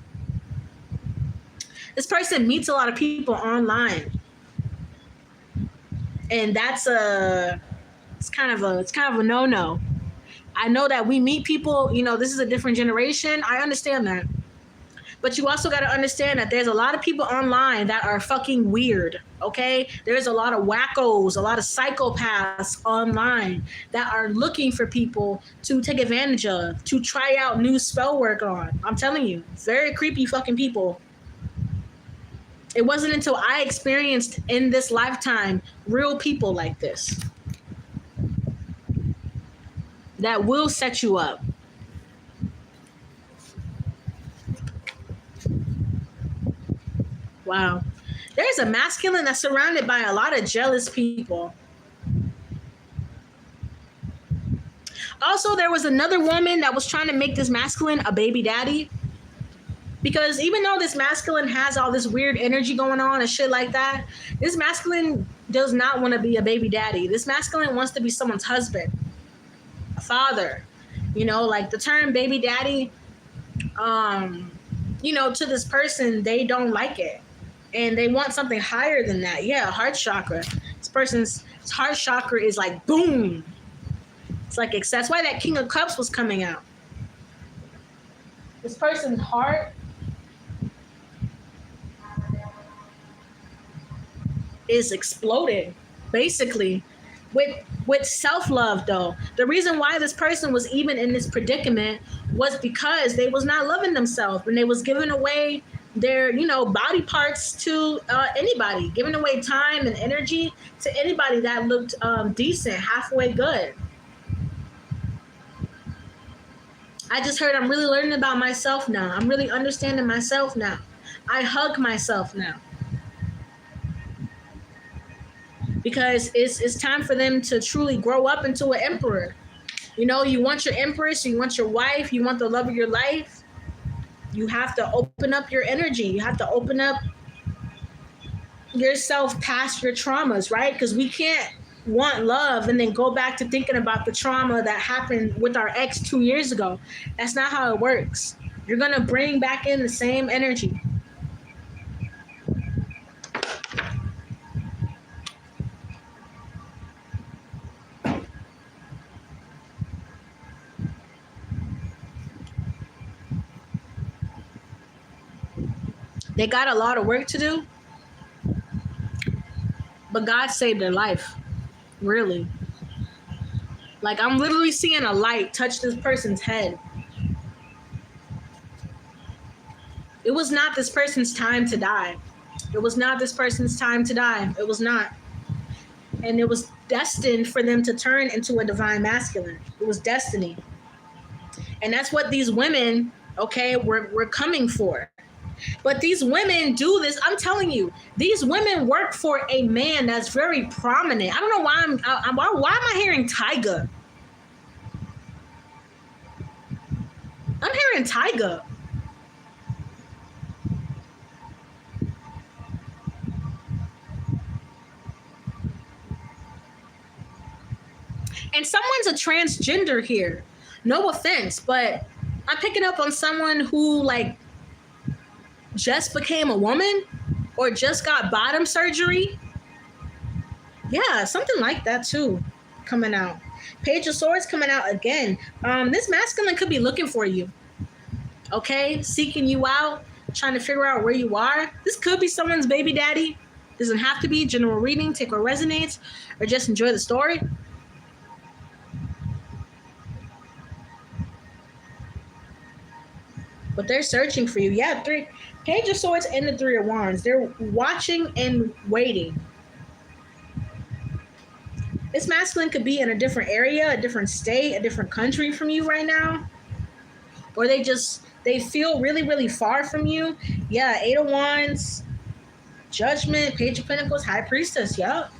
This person meets a lot of people online. And that's it's kind of a no-no. I know that we meet people, this is a different generation. I understand that. But you also got to understand that there's a lot of people online that are fucking weird, okay? There's a lot of wackos, a lot of psychopaths online that are looking for people to take advantage of, to try out new spell work on. I'm telling you, very creepy fucking people. It wasn't until I experienced in this lifetime real people like this that will set you up. Wow. There's a masculine that's surrounded by a lot of jealous people. Also, there was another woman that was trying to make this masculine a baby daddy. Because even though this masculine has all this weird energy going on and shit like that, this masculine does not want to be a baby daddy. This masculine wants to be someone's husband, a father. You know, like the term baby daddy, you know, to this person, they don't like it. And they want something higher than that. Yeah, heart chakra. This person's heart chakra is like, boom. It's like excess. That's why that King of Cups was coming out. This person's heart is exploded, basically, with self-love, though. The reason why this person was even in this predicament was because they was not loving themselves when they was giving away their, you know, body parts to anybody, giving away time and energy to anybody that looked decent, halfway good. I just heard I'm really learning about myself now. I'm really understanding myself now. I hug myself now. Because it's time for them to truly grow up into an emperor. You know, you want your empress, you want your wife, you want the love of your life. You have to open up your energy. You have to open up yourself past your traumas, right? Because we can't want love and then go back to thinking about the trauma that happened with our ex 2 years ago. That's not how it works. You're going to bring back in the same energy. They got a lot of work to do, but God saved their life. Really. Like, I'm literally seeing a light touch this person's head. It was not this person's time to die. It was not this person's time to die. It was not. And it was destined for them to turn into a divine masculine. It was destiny. And that's what these women, okay, were coming for. But these women do this. I'm telling you, these women work for a man that's very prominent. I don't know why why am I hearing Tyga? I'm hearing Tyga. And someone's a transgender here. No offense, but I'm picking up on someone who, like, just became a woman or just got bottom surgery. Yeah, something like that too coming out. Page of Swords coming out again. This masculine could be looking for you. Okay? Seeking you out, trying to figure out where you are. This could be someone's baby daddy. Doesn't have to be. General reading, take what resonates, or just enjoy the story. But they're searching for you. Yeah, Page of Swords and the Three of Wands. They're watching and waiting. This masculine could be in a different area, a different state, a different country from you right now. Or they feel really, really far from you. Yeah, Eight of Wands, Judgment, Page of Pentacles, High Priestess. Yup.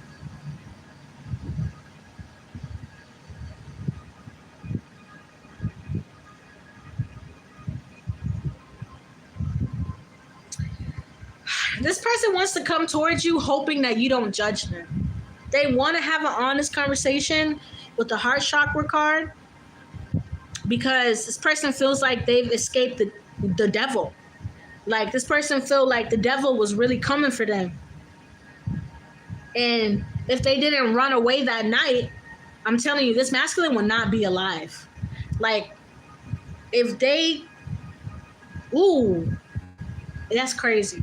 This person wants to come towards you hoping that you don't judge them. They want to have an honest conversation with the heart chakra card because this person feels like they've escaped the devil. Like, this person feel like the devil was really coming for them. And if they didn't run away that night, I'm telling you, this masculine will not be alive. Like, if they, That's crazy.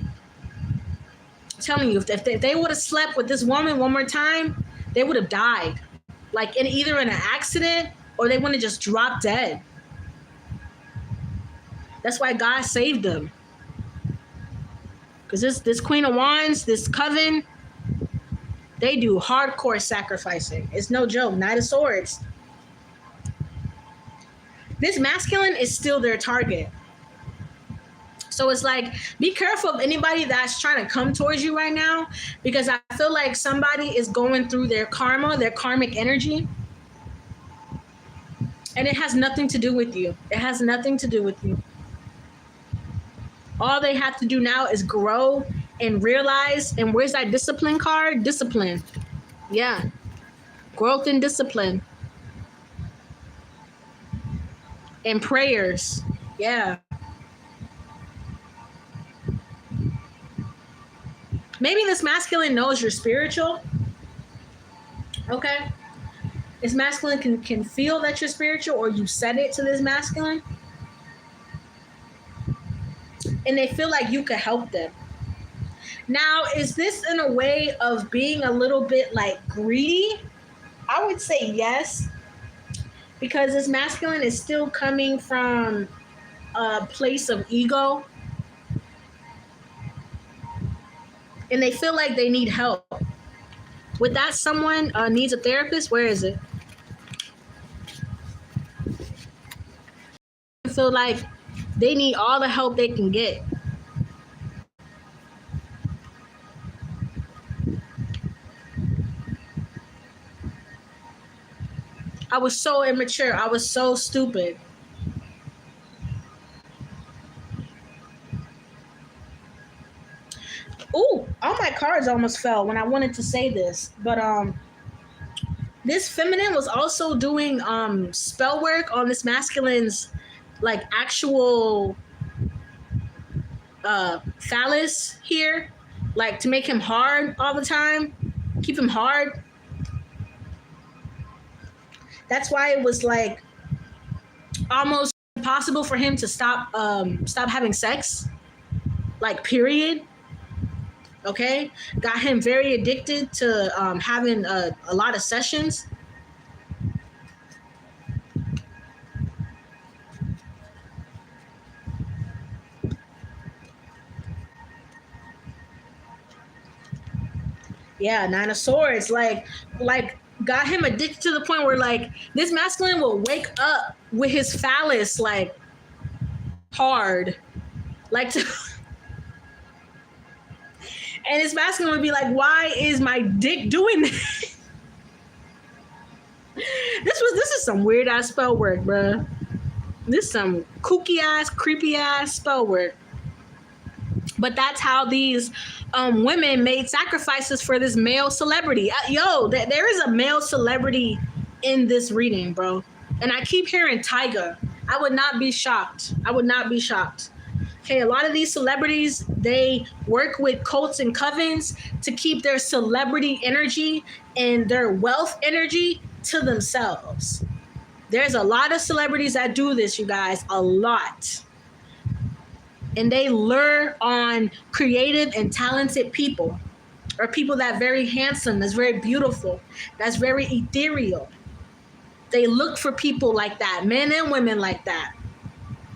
I'm telling you, if they would have slept with this woman one more time, they would have died. Like in either in an accident or they would have just dropped dead. That's why God saved them. Because this Queen of Wands, this coven, they do hardcore sacrificing. It's no joke. Knight of Swords. This masculine is still their target. So it's like, be careful of anybody that's trying to come towards you right now, because I feel like somebody is going through their karma, their karmic energy. And it has nothing to do with you. It has nothing to do with you. All they have to do now is grow and realize. And where's that discipline card? Discipline. Yeah. Growth and discipline. And prayers. Yeah. Maybe this masculine knows you're spiritual. Okay. This masculine can feel that you're spiritual, or you said it to this masculine. And they feel like you could help them. Now, is this in a way of being a little bit like greedy? I would say yes. Because this masculine is still coming from a place of ego. And they feel like they need help. With that, someone needs a therapist. Where is it? I feel like they need all the help they can get. I was so immature. I was so stupid. Ooh, all my cards almost fell when I wanted to say this. But this feminine was also doing spell work on this masculine's like actual phallus here, like to make him hard all the time, keep him hard. That's why it was like almost impossible for him to stop having sex, like period. Okay, got him very addicted to having a lot of sessions. Yeah, Nine of Swords, like got him addicted to the point where like this masculine will wake up with his phallus like hard, like to. And his masculine would be like, "Why is my dick doing this?" This is some weird ass spell work, bruh. This is some kooky ass, creepy ass spell work. But that's how these women made sacrifices for this male celebrity. There is a male celebrity in this reading, bro. And I keep hearing Tyga. I would not be shocked. Okay, a lot of these celebrities, they work with cults and covens to keep their celebrity energy and their wealth energy to themselves. There's a lot of celebrities that do this, you guys, a lot. And they lure on creative and talented people, or people that are very handsome, that's very beautiful, that's very ethereal. They look for people like that, men and women like that,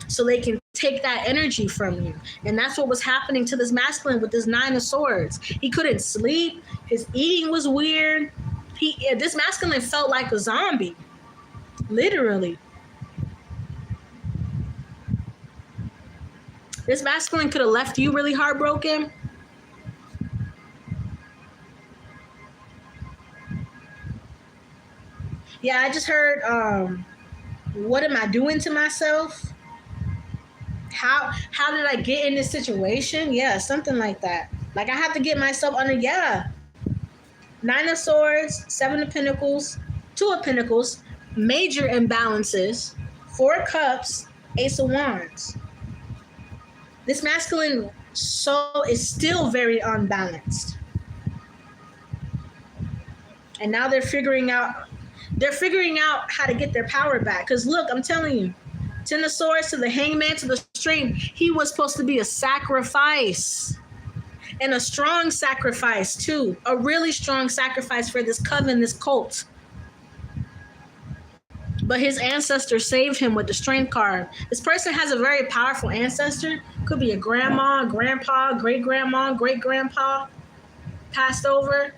so they can take that energy from you. And that's what was happening to this masculine with this Nine of Swords. He couldn't sleep. His eating was weird. This masculine felt like a zombie, literally. This masculine could have left you really heartbroken. Yeah, I just heard, what am I doing to myself? How did I get in this situation? Yeah, something like that. Like I have to get myself under, yeah. Nine of Swords, Seven of Pentacles, Two of Pentacles, major imbalances, Four of Cups, Ace of Wands. This masculine soul is still very unbalanced. And now they're figuring out how to get their power back. Because look, I'm telling you, Ten of Swords to the Hangman to the strength. He was supposed to be a sacrifice, and a strong sacrifice too. A really strong sacrifice for this coven, this cult. But his ancestor saved him with the strength card. This person has a very powerful ancestor. Could be a grandma, grandpa, great grandma, great grandpa passed over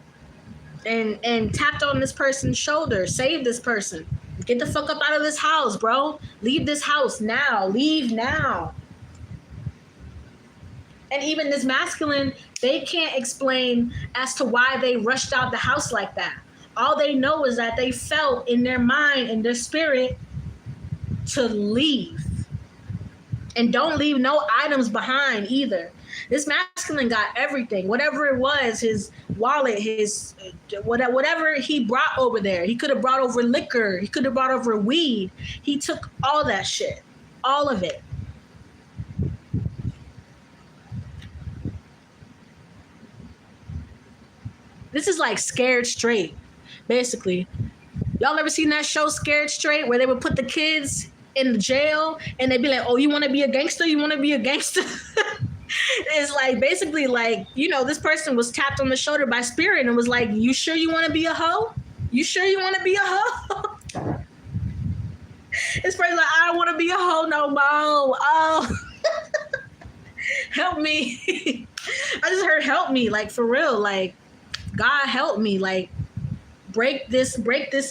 and tapped on this person's shoulder, saved this person. Get the fuck up out of this house, bro. Leave this house now. Leave now. And even this masculine, they can't explain as to why they rushed out the house like that. All they know is that they felt in their mind and their spirit to leave. And don't leave no items behind either. This masculine got everything, whatever it was, his wallet, his whatever he brought over there. He could have brought over liquor. He could have brought over weed. He took all that shit, all of it. This is like Scared Straight, basically. Y'all ever seen that show Scared Straight, where they would put the kids in the jail and they'd be like, oh, you want to be a gangster? You want to be a gangster? It's like basically like, you know, this person was tapped on the shoulder by spirit and was like, you sure you want to be a hoe? You sure you want to be a hoe? This person like, I don't want to be a hoe no more. Oh, help me. I just heard help me, like for real, like God help me, like break this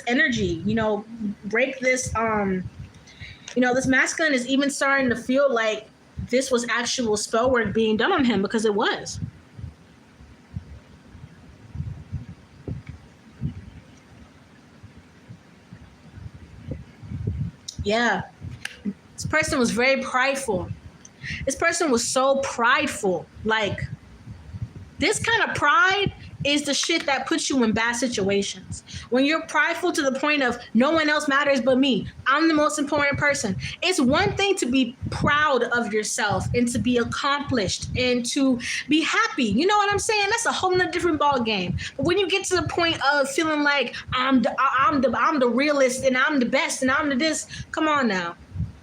energy, you know, break this, you know, this masculine is even starting to feel like this was actual spell work being done on him, because it was. Yeah. This person was very prideful. This person was so prideful. Like, this kind of pride is the shit that puts you in bad situations. When you're prideful to the point of no one else matters but me, I'm the most important person. It's one thing to be proud of yourself and to be accomplished and to be happy. You know what I'm saying? That's a whole nother different ball game. But when you get to the point of feeling like I'm the realist and I'm the best and I'm the this, come on now.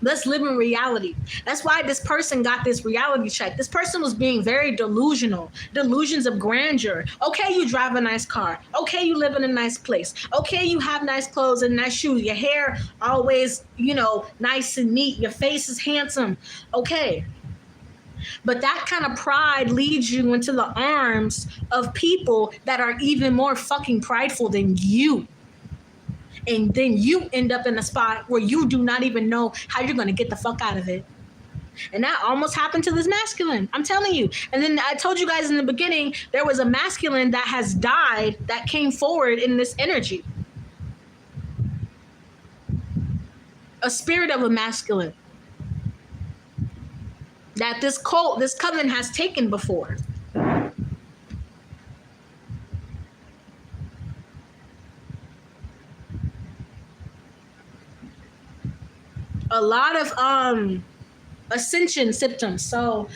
Let's live in reality. That's why this person got this reality check. This person was being very delusional. Delusions of grandeur. Okay, you drive a nice car. Okay, you live in a nice place. Okay, you have nice clothes and nice shoes. Your hair always, you know, nice and neat. Your face is handsome. Okay. But that kind of pride leads you into the arms of people that are even more fucking prideful than you. And then you end up in a spot where you do not even know how you're going to get the fuck out of it. And that almost happened to this masculine. I'm telling you. And then I told you guys in the beginning, there was a masculine that has died that came forward in this energy. A spirit of a masculine that this cult, this coven has taken before. A lot of ascension symptoms. So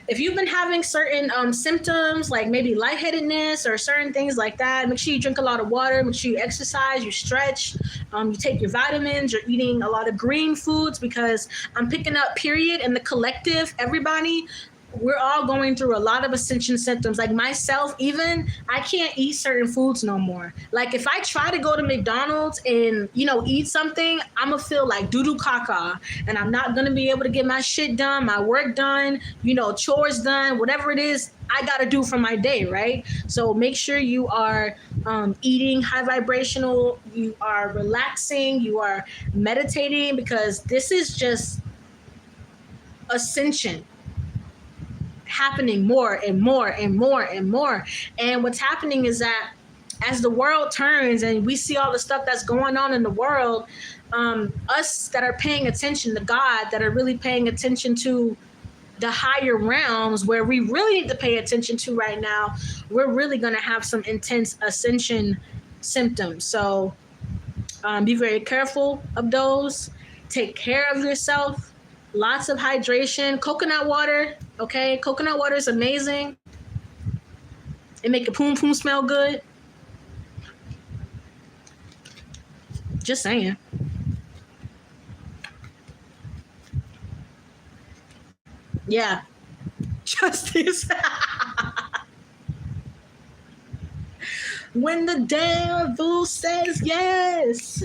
if you've been having certain symptoms, like maybe lightheadedness or certain things like that, make sure you drink a lot of water, make sure you exercise, you stretch, you take your vitamins, you're eating a lot of green foods, because I'm picking up period in the collective, everybody, we're all going through a lot of ascension symptoms. Like myself, even I can't eat certain foods no more. Like if I try to go to McDonald's and, you know, eat something, I'm gonna feel like doo-doo caca, and I'm not gonna be able to get my shit done, my work done, you know, chores done, whatever it is I gotta do for my day, right? So make sure you are eating high vibrational, you are relaxing, you are meditating, because this is just ascension happening more and more and more and more. And what's happening is that as the world turns and we see all the stuff that's going on in the world, us that are paying attention to God, that are really paying attention to the higher realms where we really need to pay attention to right now, we're really going to have some intense ascension symptoms. So be very careful of those. Take care of yourself. Lots of hydration. Coconut water, okay? Coconut water is amazing. It make your poom poom smell good. Just saying. Yeah. Justice. When the devil says yes,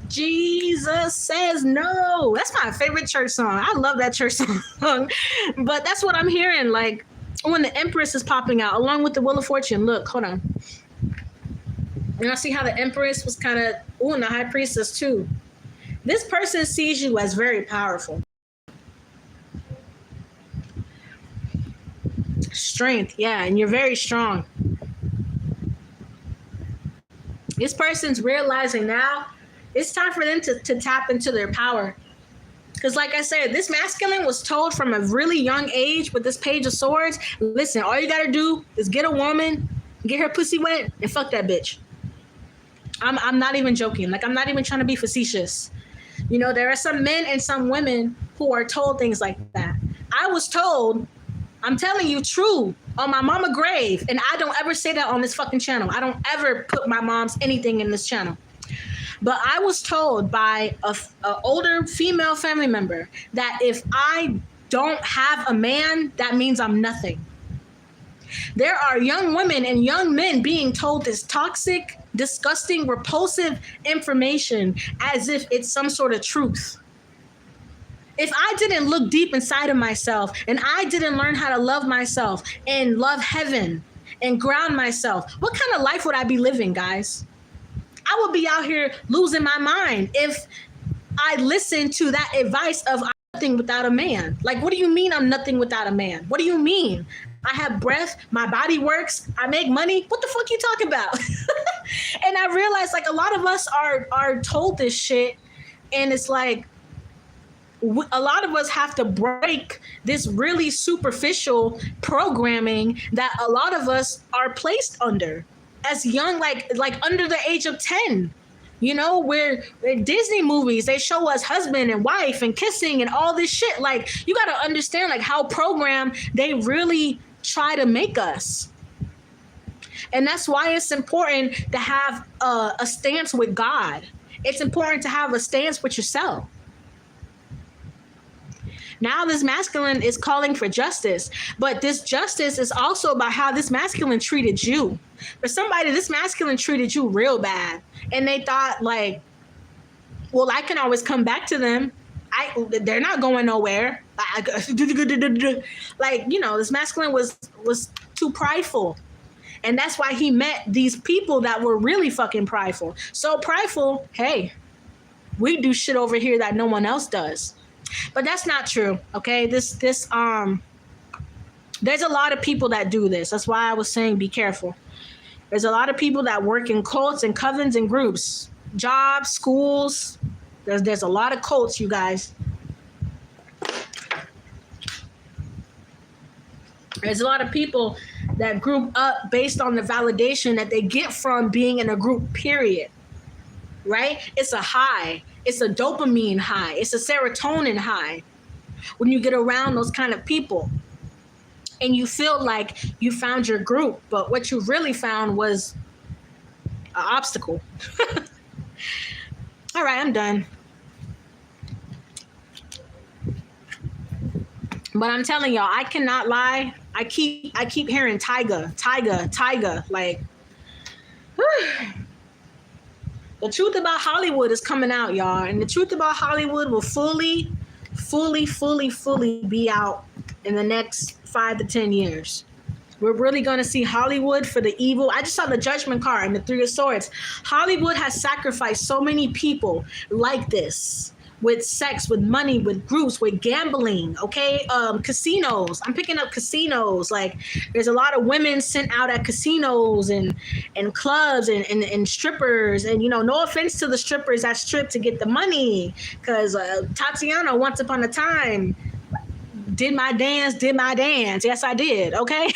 Jesus says no. That's my favorite church song. I love that church song. But that's what I'm hearing. Like when the Empress is popping out, along with the Wheel of Fortune. Look, hold on. And I see how the Empress was kind of, and the High Priestess too. This person sees you as very powerful. Strength, yeah, and you're very strong. This person's realizing now it's time for them to tap into their power. Because like I said, this masculine was told from a really young age with this Page of Swords, listen, all you got to do is get a woman, get her pussy wet, and fuck that bitch. I'm not even joking. Like, I'm not even trying to be facetious. You know, there are some men and some women who are told things like that. I was told, I'm telling you, true, on my mama grave, and I don't ever say that on this fucking channel. I don't ever put my mom's anything in this channel. But I was told by a older female family member that if I don't have a man, that means I'm nothing. There are young women and young men being told this toxic, disgusting, repulsive information as if it's some sort of truth. If I didn't look deep inside of myself and I didn't learn how to love myself and love heaven and ground myself, what kind of life would I be living, guys? I would be out here losing my mind if I listened to that advice of I'm nothing without a man. Like, what do you mean I'm nothing without a man? What do you mean? I have breath, my body works, I make money. What the fuck you talking about? And I realized like a lot of us are told this shit, and it's like a lot of us have to break this really superficial programming that a lot of us are placed under as young, like under the age of 10. You know, where in Disney movies, they show us husband and wife and kissing and all this shit. Like, you got to understand like how programmed they really try to make us. And that's why it's important to have a stance with God. It's important to have a stance with yourself. Now this masculine is calling for justice, but this justice is also about how this masculine treated you. For somebody, this masculine treated you real bad, and they thought like, well, I can always come back to them. They're not going nowhere. Like, you know, this masculine was too prideful. And that's why he met these people that were really fucking prideful. So prideful, hey, we do shit over here that no one else does. But that's not true, okay? There's a lot of people that do this. That's why I was saying be careful. There's a lot of people that work in cults and covens and groups, jobs, schools. There's a lot of cults, you guys. There's a lot of people that group up based on the validation that they get from being in a group, period. Right? It's a high. It's a dopamine high. It's a serotonin high when you get around those kind of people. And you feel like you found your group, but what you really found was an obstacle. All right, I'm done. But I'm telling y'all, I cannot lie. I keep hearing Tyga. Like, the truth about Hollywood is coming out, y'all. And the truth about Hollywood will fully be out in the next 5 to 10 years. We're really going to see Hollywood for the evil. I just saw the Judgment card and the Three of Swords. Hollywood has sacrificed so many people like this. With sex, with money, with groups, with gambling, okay? Casinos. I'm picking up casinos. Like, there's a lot of women sent out at casinos and clubs and strippers. And, you know, no offense to the strippers that strip to get the money. Because Tatiana, once upon a time, did my dance. Yes, I did, okay?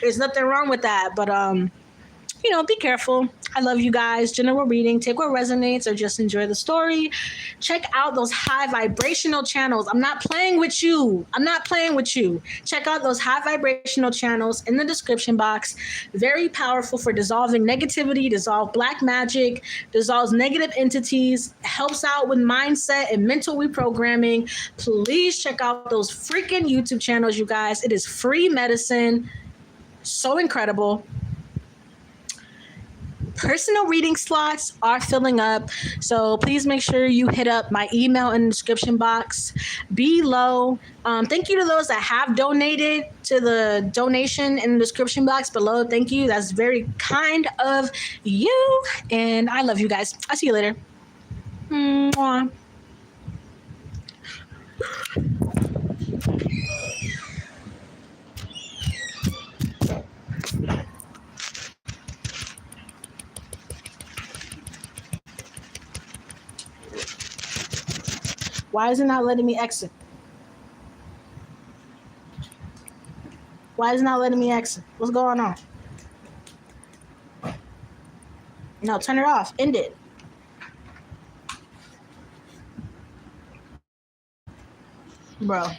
There's nothing wrong with that. But be careful. I love you guys. General reading. Take what resonates or just enjoy the story. Check out those high vibrational channels. I'm not playing with you. Check out those high vibrational channels in the description box. Very powerful for dissolving negativity, dissolve black magic, dissolves negative entities, helps out with mindset and mental reprogramming. Please check out those freaking YouTube channels, you guys. It is free medicine. So incredible. Personal reading slots are filling up, so please make sure you hit up my email in the description box below. Thank you to those that have donated to the donation in the description box below. Thank you. That's very kind of you, and I love you guys. I'll see you later. Mwah. Why is it not letting me exit? Why is it not letting me exit? What's going on? No, turn it off. End it. Bro.